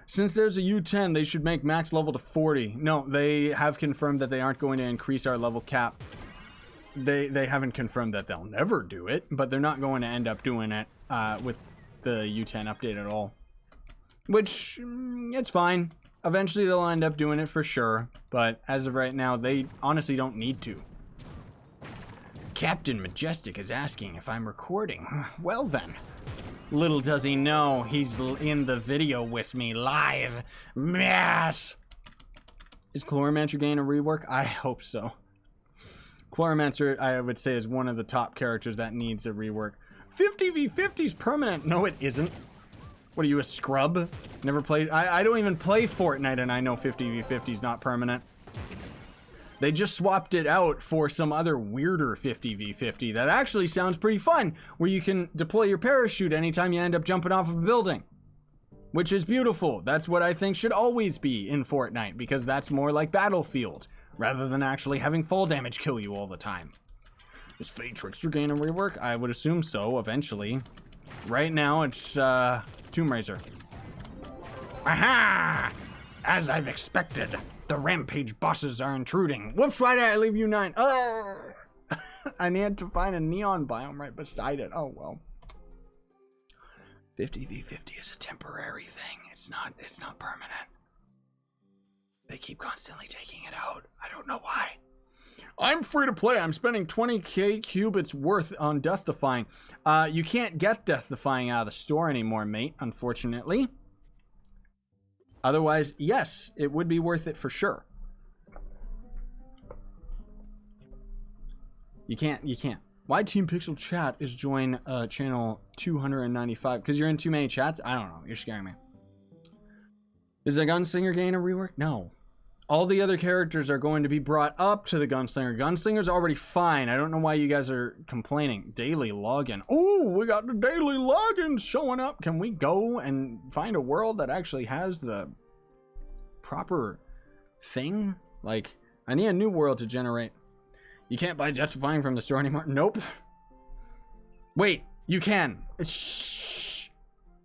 Since there's a U10, they should make max level to 40. No, they have confirmed that they aren't going to increase our level cap. They haven't confirmed that they'll never do it, but they're not going to end up doing it with the U10 update at all. Which, it's fine. Eventually they'll end up doing it for sure, but as of right now, they honestly don't need to. Captain Majestic is asking if I'm recording. Well then. Little does he know, he's in the video with me live. Yes! Is Chloromancer getting a rework? I hope so. Chloromancer, I would say, is one of the top characters that needs a rework. 50v50's permanent. No, it isn't. What are you, a scrub? Never played? I don't even play Fortnite and I know 50v50's not permanent. They just swapped it out for some other weirder 50v50 that actually sounds pretty fun, where you can deploy your parachute anytime you end up jumping off of a building. Which is beautiful. That's what I think should always be in Fortnite, because that's more like Battlefield, rather than actually having fall damage kill you all the time. Is Fade Trickster gain a rework? I would assume so, eventually. Right now, it's Tomb Raiser. Aha! As I've expected, the Rampage bosses are intruding. Whoops, why did I leave U9? Oh! I need to find a neon biome right beside it. Oh, well. 50v50 is a temporary thing. It's not permanent. They keep constantly taking it out. I don't know why. I'm free to play. I'm spending 20k cubits worth on death defying. You can't get death defying out of the store anymore, mate, unfortunately. Otherwise, yes, it would be worth it for sure. You can't. Why Team Pixel Chat is join channel 295? Because you're in too many chats? I don't know. You're scaring me. Is the Gunslinger gain a rework? No. All the other characters are going to be brought up to the Gunslinger. Gunslinger's already fine. I don't know why you guys are complaining. Daily login. Oh, we got the daily logins showing up. Can we go and find a world that actually has the proper thing? Like, I need a new world to generate. You can't buy Death Defying from the store anymore. Nope. Wait, you can. Shh.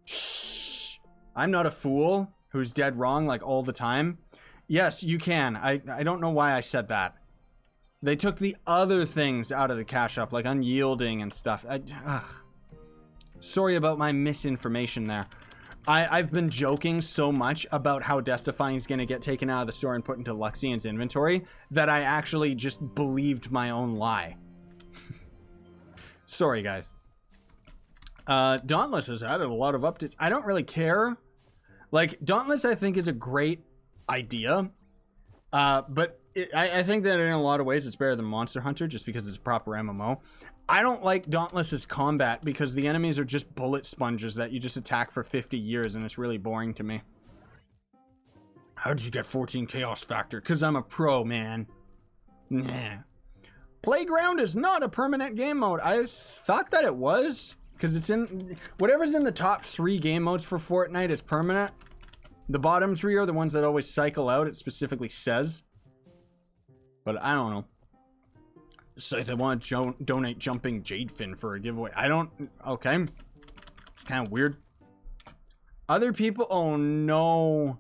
Shh. I'm not a fool who's dead wrong like all the time. Yes, you can. I don't know why I said that. They took the other things out of the cash up, like unyielding and stuff. Sorry about my misinformation there. I've been joking so much about how Death Defying is going to get taken out of the store and put into Luxian's inventory that I actually just believed my own lie. Sorry, guys. Dauntless has added a lot of updates. I don't really care. Like, Dauntless, I think, is a great idea. But I think that in a lot of ways it's better than Monster Hunter just because it's a proper MMO. I don't like Dauntless's combat because the enemies are just bullet sponges that you just attack for 50 years and it's really boring to me. How did you get 14 Chaos Factor? Because I'm a pro, man. Nah. Playground is not a permanent game mode. I thought that it was. Because it's in... Whatever's in the top 3 game modes for Fortnite is permanent. The bottom 3 are the ones that always cycle out, it specifically says. But I don't know. So they want to donate Jumping Jadefin for a giveaway. I don't... Okay. It's kind of weird. Other people... Oh, no.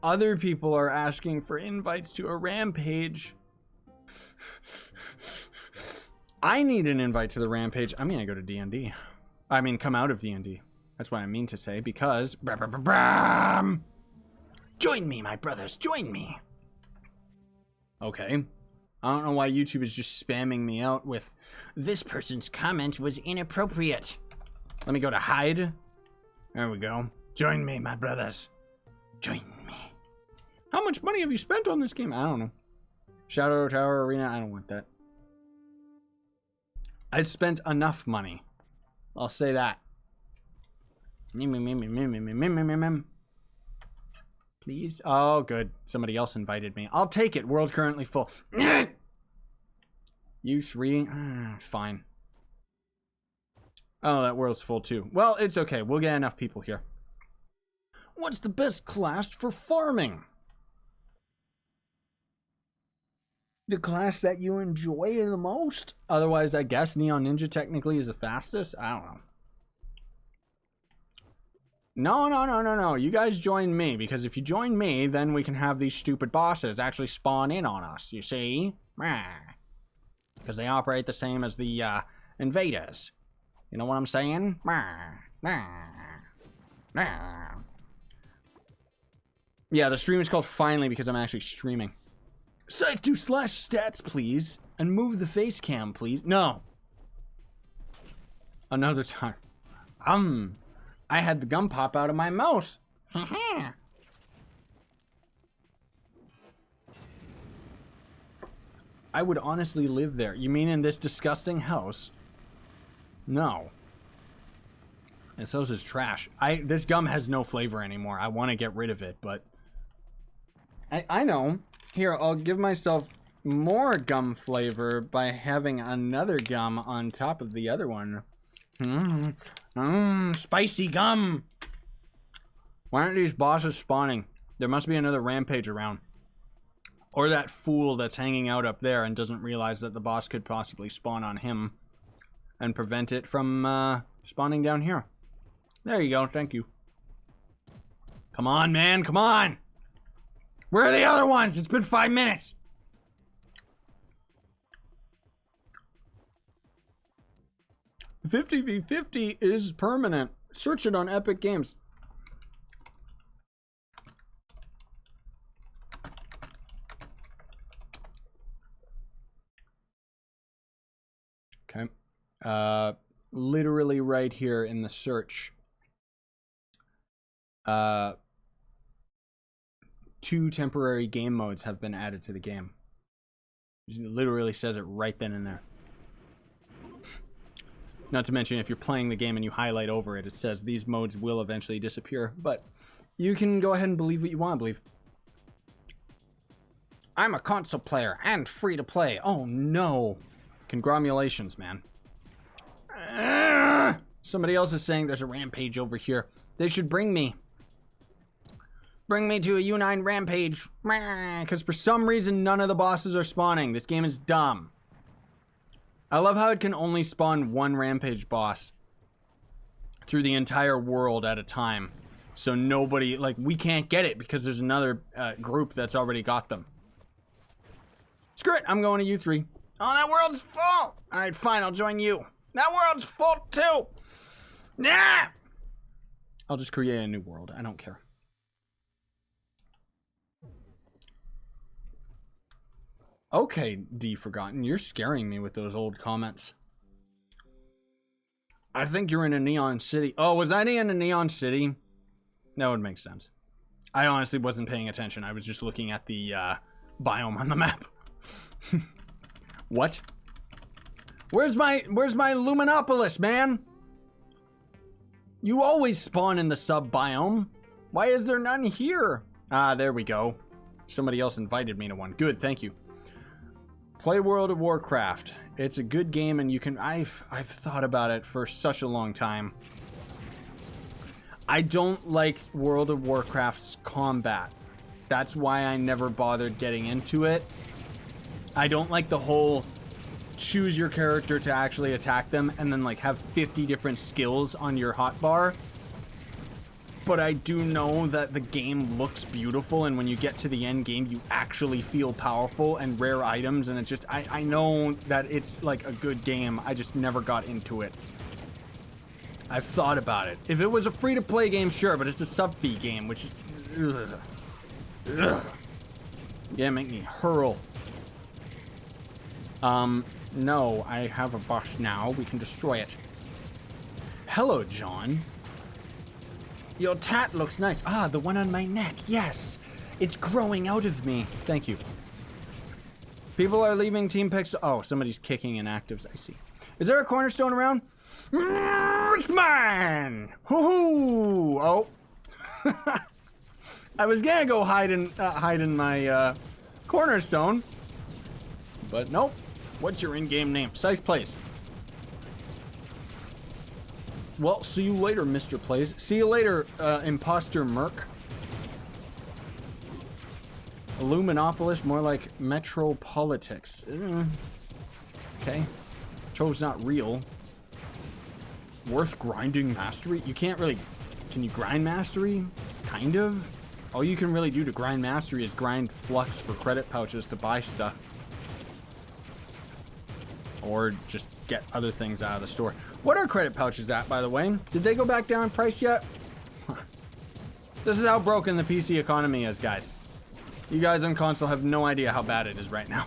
Other people are asking for invites to a Rampage. I need an invite to the Rampage. I'm going to go to D&D. I mean, come out of D&D. That's what I mean to say, because... Join me, my brothers. Join me. Okay. I don't know why YouTube is just spamming me out with, this person's comment was inappropriate. Let me go to hide. There we go. Join me, my brothers. Join me. How much money have you spent on this game? I don't know. Shadow Tower Arena. I don't want that. I've spent enough money. I'll say that. Please? Oh, good. Somebody else invited me. I'll take it. World currently full. U3? Fine. Oh, that world's full too. Well, it's okay. We'll get enough people here. What's the best class for farming? The class that you enjoy the most? Otherwise, I guess Neon Ninja technically is the fastest? I don't know. No. You guys join me, because if you join me, then we can have these stupid bosses actually spawn in on us, you see? Because they operate the same as the invaders. You know what I'm saying? Yeah, the stream is called Finally because I'm actually streaming. Scythe to /stats, please. And move the face cam, please. No. Another time. I had the gum pop out of my mouth. I would honestly live there. You mean in this disgusting house? No. This house is trash. This gum has no flavor anymore. I want to get rid of it, but... I know. Here, I'll give myself more gum flavor by having another gum on top of the other one. Spicy gum. Why aren't these bosses spawning? There must be another Rampage around. Or that fool that's hanging out up there and doesn't realize that the boss could possibly spawn on him and prevent it from spawning down here. There you go, thank you. Come on, man, come on! Where are the other ones? It's been 5 minutes! $50v50 is permanent. Search it on Epic Games. Okay. Literally right here in the search. 2 temporary game modes have been added to the game. It literally says it right then and there. Not to mention, if you're playing the game and you highlight over it, it says these modes will eventually disappear. But you can go ahead and believe what you want to believe. I'm a console player and free to play. Oh no. Congratulations, man. Somebody else is saying there's a Rampage over here. They should bring me. Bring me to a U9 Rampage. Because for some reason, none of the bosses are spawning. This game is dumb. I love how it can only spawn one Rampage boss through the entire world at a time. So nobody, like, we can't get it because there's another group that's already got them. Screw it, I'm going to U3. Oh, that world's full! Alright, fine, I'll join you. That world's full too! Nah! I'll just create a new world, I don't care. Okay, D Forgotten, you're scaring me with those old comments. I think you're in a Neon City. Oh, was I in a Neon City? That would make sense. I honestly wasn't paying attention. I was just looking at the biome on the map. What? Where's my Luminopolis, man? You always spawn in the sub-biome. Why is there none here? Ah, there we go. Somebody else invited me to one. Good, thank you. Play World of Warcraft. It's a good game and you can... I've thought about it for such a long time. I don't like World of Warcraft's combat. That's why I never bothered getting into it. I don't like the whole choose your character to actually attack them and then like have 50 different skills on your hotbar. But I do know that the game looks beautiful, and when you get to the end game, you actually feel powerful and rare items, and it's just, I know that it's like a good game. I just never got into it. I've thought about it. If it was a free-to-play game, sure, but it's a sub-fee game, which is... Ugh. Ugh. Yeah, make me hurl. No, I have a boss now. We can destroy it. Hello, John. Your tat looks nice. Ah, the one on my neck. Yes. It's growing out of me. Thank you. People are leaving team picks. Oh, somebody's kicking inactives. I see. Is there a Cornerstone around? It's mine! Hoo-hoo! Oh. I was gonna go hide in my Cornerstone. But nope. What's your in-game name? Scythe Plays. Well, see you later, Mr. Plays. See you later, Imposter Merc. Luminopolis, more like Metropolitics. Okay. Trove's not real. Worth grinding mastery? You can't really... Can you grind mastery? Kind of. All you can really do to grind mastery is grind flux for credit pouches to buy stuff. Or just get other things out of the store. What are credit pouches at, by the way? Did they go back down in price yet? Huh. This is how broken the PC economy is, guys. You guys on console have no idea how bad it is right now.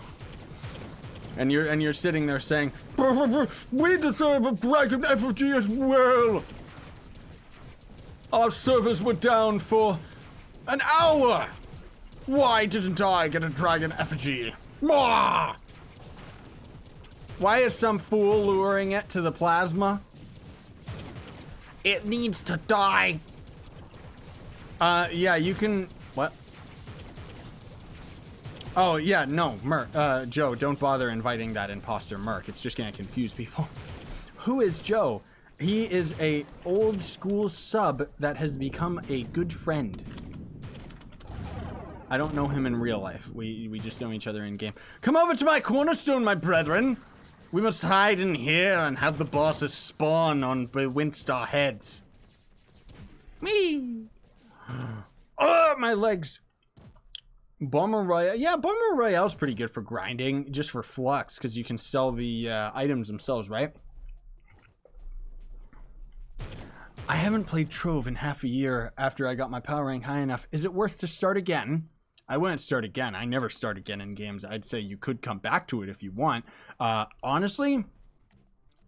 And you're sitting there saying, we deserve a Dragon effigy as well. Our servers were down for an hour. Why didn't I get a Dragon effigy? Mwah! Why is some fool luring it to the plasma? It needs to die. Yeah, you can... What? Oh, yeah, no, Merc. Joe, don't bother inviting that imposter Merc. It's just gonna confuse people. Who is Joe? He is a old school sub that has become a good friend. I don't know him in real life. We just know each other in game. Come over to my cornerstone, my brethren. We must hide in here and have the bosses spawn on Windstar heads. Me. Oh, my legs. Bomberman Royale. Yeah, Bomberman Royale's pretty good for grinding, just for flux, because you can sell the items themselves, right? I haven't played Trove in half a year after I got my power rank high enough. Is it worth to start again? I wouldn't start again. I never start again in games. I'd say you could come back to it if you want. Honestly,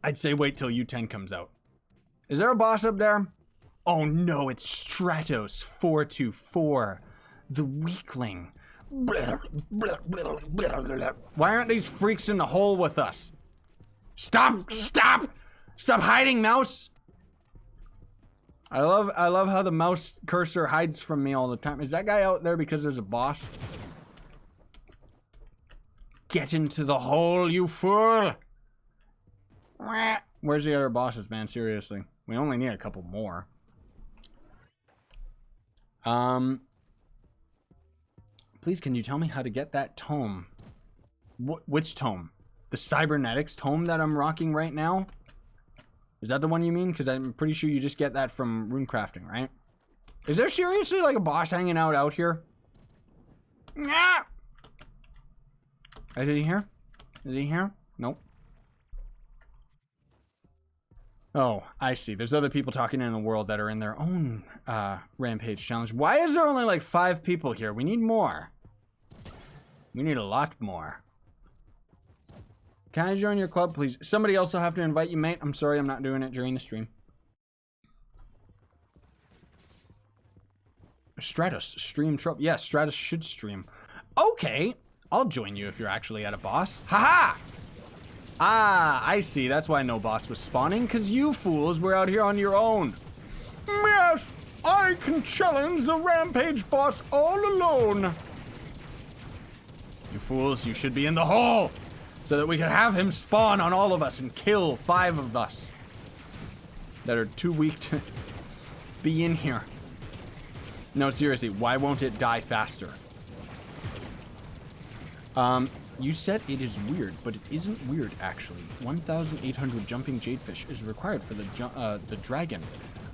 I'd say wait till U10 comes out. Is there a boss up there? Oh no, it's Stratos 424, the weakling. Why aren't these freaks in the hole with us? Stop! Stop! Stop hiding, mouse! I love how the mouse cursor hides from me all the time. Is that guy out there because there's a boss? Get into the hole, you fool! Where's the other bosses, man? Seriously. We only need a couple more. Please, can you tell me how to get that tome? Which tome? The cybernetics tome that I'm rocking right now? Is that the one you mean? Because I'm pretty sure you just get that from rune crafting, right? Is there seriously like a boss hanging out here? Yeah. Is he here? Is he here? Nope. Oh, I see. There's other people talking in the world that are in their own Rampage challenge. Why is there only like 5 people here? We need more. We need a lot more. Can I join your club, please? Somebody else will have to invite you, mate. I'm sorry I'm not doing it during the stream. Stratus, stream Trove. Yeah, Stratus should stream. Okay, I'll join you if you're actually at a boss. Haha! Ah, I see. That's why no boss was spawning, because you fools were out here on your own. Yes, I can challenge the Rampage boss all alone. You fools, you should be in the hole, so that we can have him spawn on all of us and kill 5 of us that are too weak to be in here. No, seriously, why won't it die faster? You said it is weird, but it isn't weird, actually. 1,800 jumping jadefish is required for the dragon.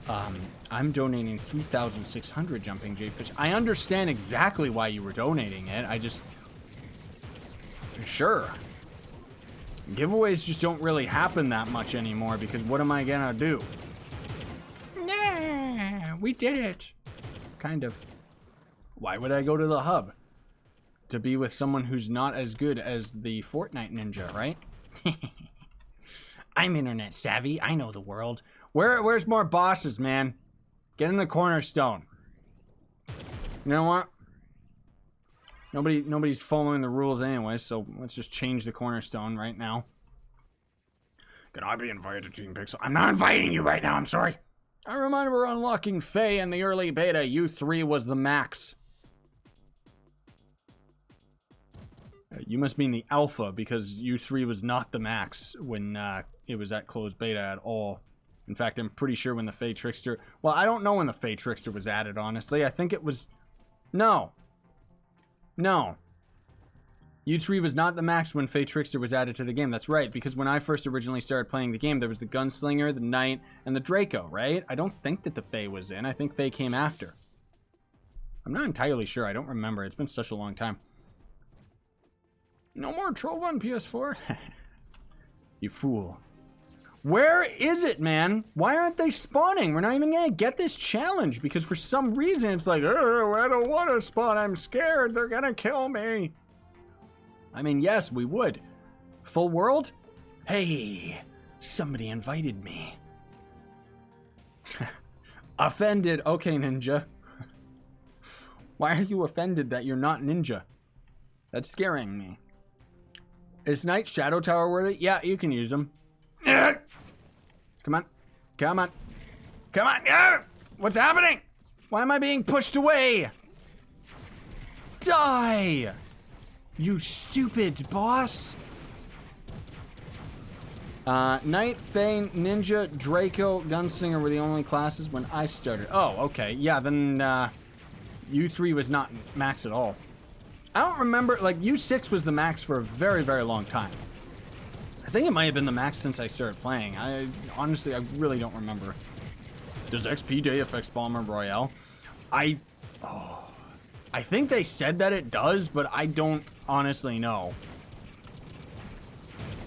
I'm donating 3,600 jumping jadefish. I understand exactly why you were donating it. I just... Sure. Giveaways just don't really happen that much anymore, because what am I gonna do? Nah, we did it. Kind of. Why would I go to the hub? To be with someone who's not as good as the Fortnite ninja, right? I'm internet savvy. I know the world. Where's more bosses, man? Get in the Cornerstone. You know what? Nobody's following the rules anyway, so let's just change the Cornerstone right now. Can I be invited to Team Pixel? I'm not inviting you right now, I'm sorry. I remember unlocking Faye in the early beta. U3 was the max. You must mean the alpha, because U3 was not the max when it was at closed beta at all. In fact, I'm pretty sure when the Fae Trickster... Well, I don't know when the Fae Trickster was added, honestly. I think it was... No. No. U3 was not the max when Fae Trickster was added to the game. That's right, because when I first originally started playing the game, there was the Gunslinger, the Knight, and the Draco, right? I don't think that the Fae was in. I think Fae came after. I'm not entirely sure. I don't remember. It's been such a long time. No more Trove on PS4? You fool. Where is it, man? Why aren't they spawning? We're not even gonna get this challenge because for some reason it's like, oh, I don't want to spawn. I'm scared. They're gonna kill me. I mean, yes, we would. Full world? Hey, somebody invited me. Offended. Okay, Ninja. Why are you offended that you're not Ninja? That's scaring me. Is Knight Shadow Tower worthy? Yeah, you can use them. Come on. Come on. Come on. What's happening? Why am I being pushed away? Die! You stupid boss. Knight, Fae, Ninja, Draco, Gunslinger were the only classes when I started. Oh, okay. Yeah, then U3 was not max at all. I don't remember, like, U6 was the max for a very, very long time. I think it might have been the max since I started playing. Honestly, I really don't remember. Does XP day affect Bomberman Royale? I think they said that it does, but I don't honestly know.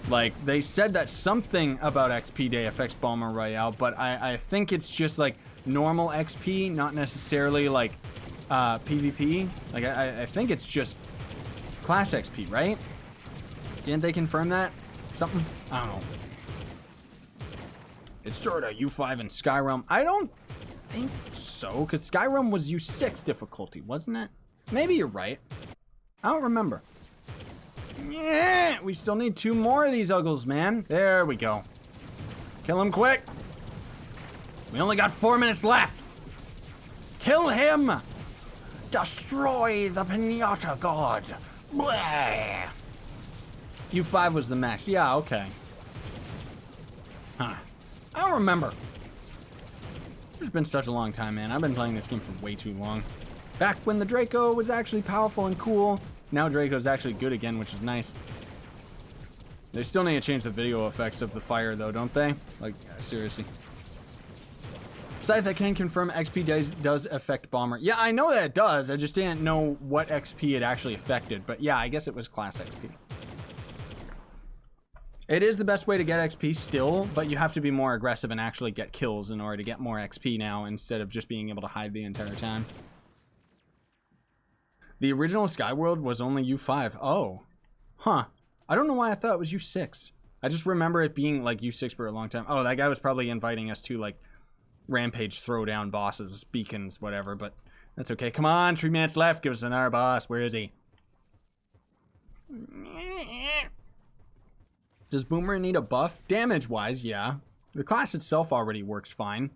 Like, they said that something about XP day affects Bomberman Royale, but I think it's just, like, normal XP, not necessarily, like, PvP. Like, I think it's just class XP, right? Didn't they confirm that? Something? I don't know. It started at U5 in Skyrim. I don't think so, because Skyrim was U6 difficulty, wasn't it? Maybe you're right. I don't remember. Yeah, we still need 2 more of these uggles, man. There we go. Kill him quick. We only got 4 minutes left. Kill him. Destroy the Pinata God. Blah. U5 was the max. Yeah, okay. Huh. I don't remember. It's been such a long time, man. I've been playing this game for way too long. Back when the Draco was actually powerful and cool. Now Draco's actually good again, which is nice. They still need to change the video effects of the fire, though, don't they? Like, seriously. Scythe, I can confirm XP does affect Bomber. Yeah, I know that it does. I just didn't know what XP it actually affected. But yeah, I guess it was class XP. It is the best way to get XP still, but you have to be more aggressive and actually get kills in order to get more XP now, instead of just being able to hide the entire time. The original Skyworld was only U5. Oh. Huh. I don't know why I thought it was U6. I just remember it being like U6 for a long time. Oh, that guy was probably inviting us to like Rampage throwdown bosses, beacons, whatever, but that's okay. Come on, 3 minutes left. Give us another boss. Where is he? Does Boomer need a buff? Damage-wise, yeah. The class itself already works fine.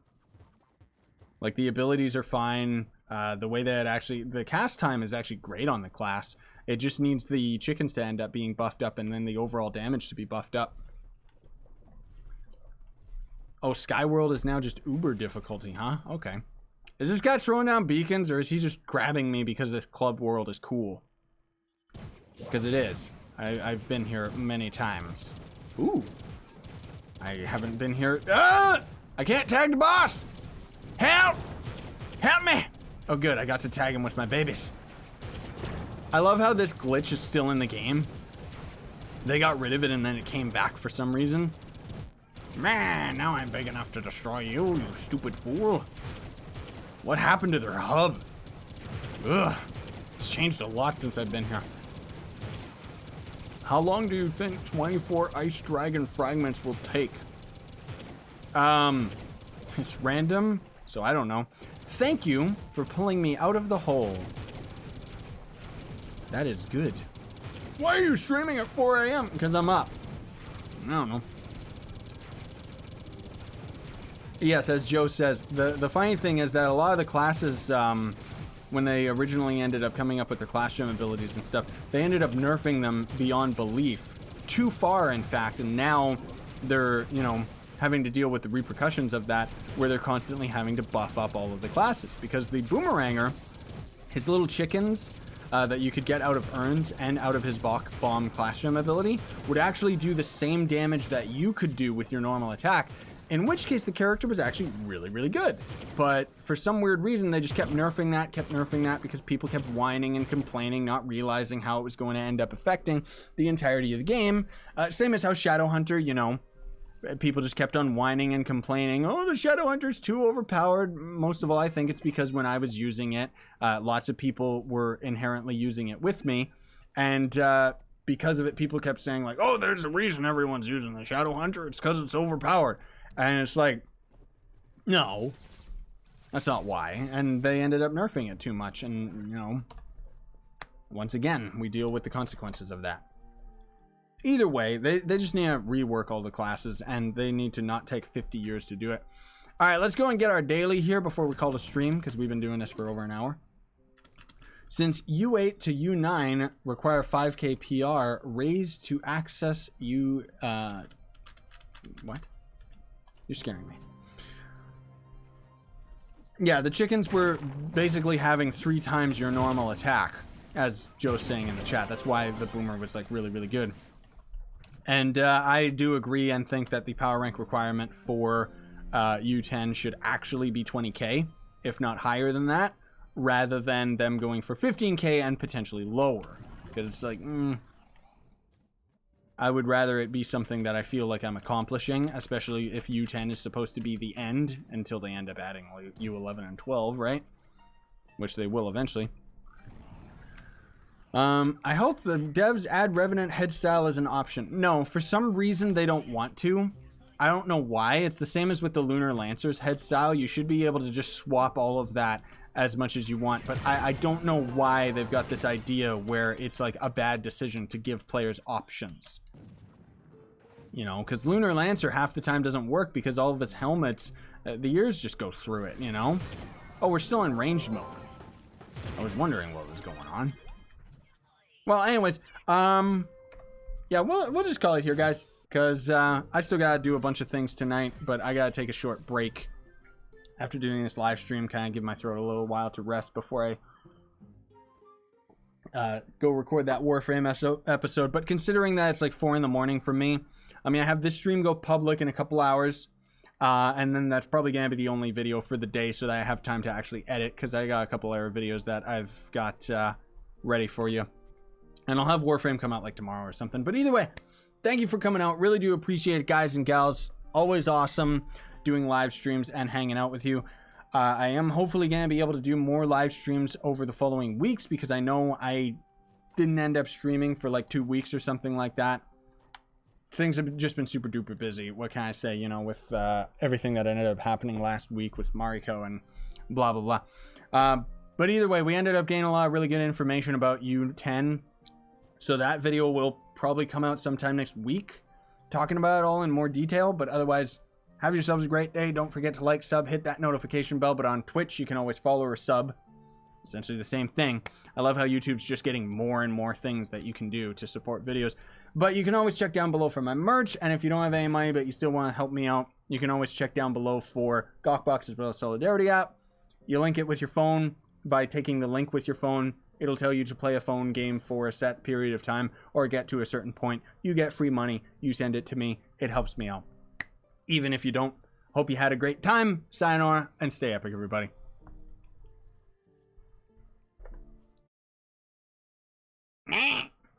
Like, the abilities are fine. The way that the cast time is actually great on the class. It just needs the chickens to end up being buffed up and then the overall damage to be buffed up. Oh, Skyworld is now just uber difficulty, huh? Okay. Is this guy throwing down beacons, or is he just grabbing me because this club world is cool? Because it is. I've been here many times. Ooh. I haven't been here. Ah! I can't tag the boss! Help! Help me! Oh, good. I got to tag him with my babies. I love how this glitch is still in the game. They got rid of it and then it came back for some reason. Man, now I'm big enough to destroy you, you stupid fool. What happened to their hub? Ugh. It's changed a lot since I've been here. How long do you think 24 Ice Dragon fragments will take? It's random, so I don't know. Thank you for pulling me out of the hole. That is good. Why are you streaming at 4 a.m.? Because I'm up. I don't know. Yes, as Joe says, the funny thing is that a lot of the classes, when they originally ended up coming up with their class gem abilities and stuff, they ended up nerfing them beyond belief. Too far, in fact, and now they're, you know, having to deal with the repercussions of that, where they're constantly having to buff up all of the classes. Because the Boomeranger, his little chickens that you could get out of urns and out of his bomb class gem ability would actually do the same damage that you could do with your normal attack. In which case, the character was actually really, really good. But for some weird reason, they just kept nerfing that, because people kept whining and complaining, not realizing how it was going to end up affecting the entirety of the game. Same as how Shadowhunter, you know, people just kept on whining and complaining, oh, the Shadowhunter's too overpowered. Most of all, I think it's because when I was using it, lots of people were inherently using it with me. And because of it, people kept saying, like, oh, there's a reason everyone's using the Shadowhunter. It's because it's overpowered. And it's like, no, that's not why. And they ended up nerfing it too much. And, you know, once again, we deal with the consequences of that. Either way, they just need to rework all the classes, and they need to not take 50 years to do it. All right, let's go and get our daily here before we call the stream, because we've been doing this for over an hour. Since U8 to U9 require 5k PR, raise to access what? You're scaring me. Yeah, the chickens were basically having 3 times your normal attack, as Joe's saying in the chat. That's why the boomer was like really, really good. And I do agree and think that the power rank requirement for U10 should actually be 20k, if not higher than that, rather than them going for 15k and potentially lower. Because it's like, I would rather it be something that I feel like I'm accomplishing, especially if U10 is supposed to be the end until they end up adding like U11 and 12, right? Which they will eventually. I hope the devs add Revenant head style as an option. No, for some reason they don't want to. I don't know why. It's the same as with the Lunar Lancer's head style. You should be able to just swap all of that as much as you want, but I don't know why they've got this idea where it's like a bad decision to give players options. You know, because Lunar Lancer half the time doesn't work because all of his helmets, the ears just go through it, you know? Oh, we're still in ranged mode. I was wondering what was going on. Well, anyways, yeah, we'll just call it here, guys, because I still gotta do a bunch of things tonight, but I gotta take a short break after doing this live stream, kind of give my throat a little while to rest before I go record that Warframe episode. But considering that it's like 4 in the morning for me, I mean, I have this stream go public in a couple hours, and then that's probably gonna be the only video for the day, so that I have time to actually edit, because I got a couple other videos that I've got ready for you. And I'll have Warframe come out like tomorrow or something. But either way, thank you for coming out. Really do appreciate it, guys and gals. Always awesome doing live streams and hanging out with you. I am hopefully going to be able to do more live streams over the following weeks, because I know I didn't end up streaming for like 2 weeks or something like that. Things have just been super duper busy. What can I say, you know, with everything that ended up happening last week with Mariko and blah, blah, blah. But either way, we ended up getting a lot of really good information about U10. So that video will probably come out sometime next week, talking about it all in more detail. But otherwise, have yourselves a great day. Don't forget to like, sub, hit that notification bell. But on Twitch, you can always follow or sub. Essentially the same thing. I love how YouTube's just getting more and more things that you can do to support videos. But you can always check down below for my merch. And if you don't have any money, but you still want to help me out, you can always check down below for Gawkbox as well as Solidarity app. You link it with your phone by taking the link with your phone. It'll tell you to play a phone game for a set period of time or get to a certain point. You get free money. You send it to me. It helps me out. Even if you don't. Hope you had a great time. Sayonara and stay epic, everybody.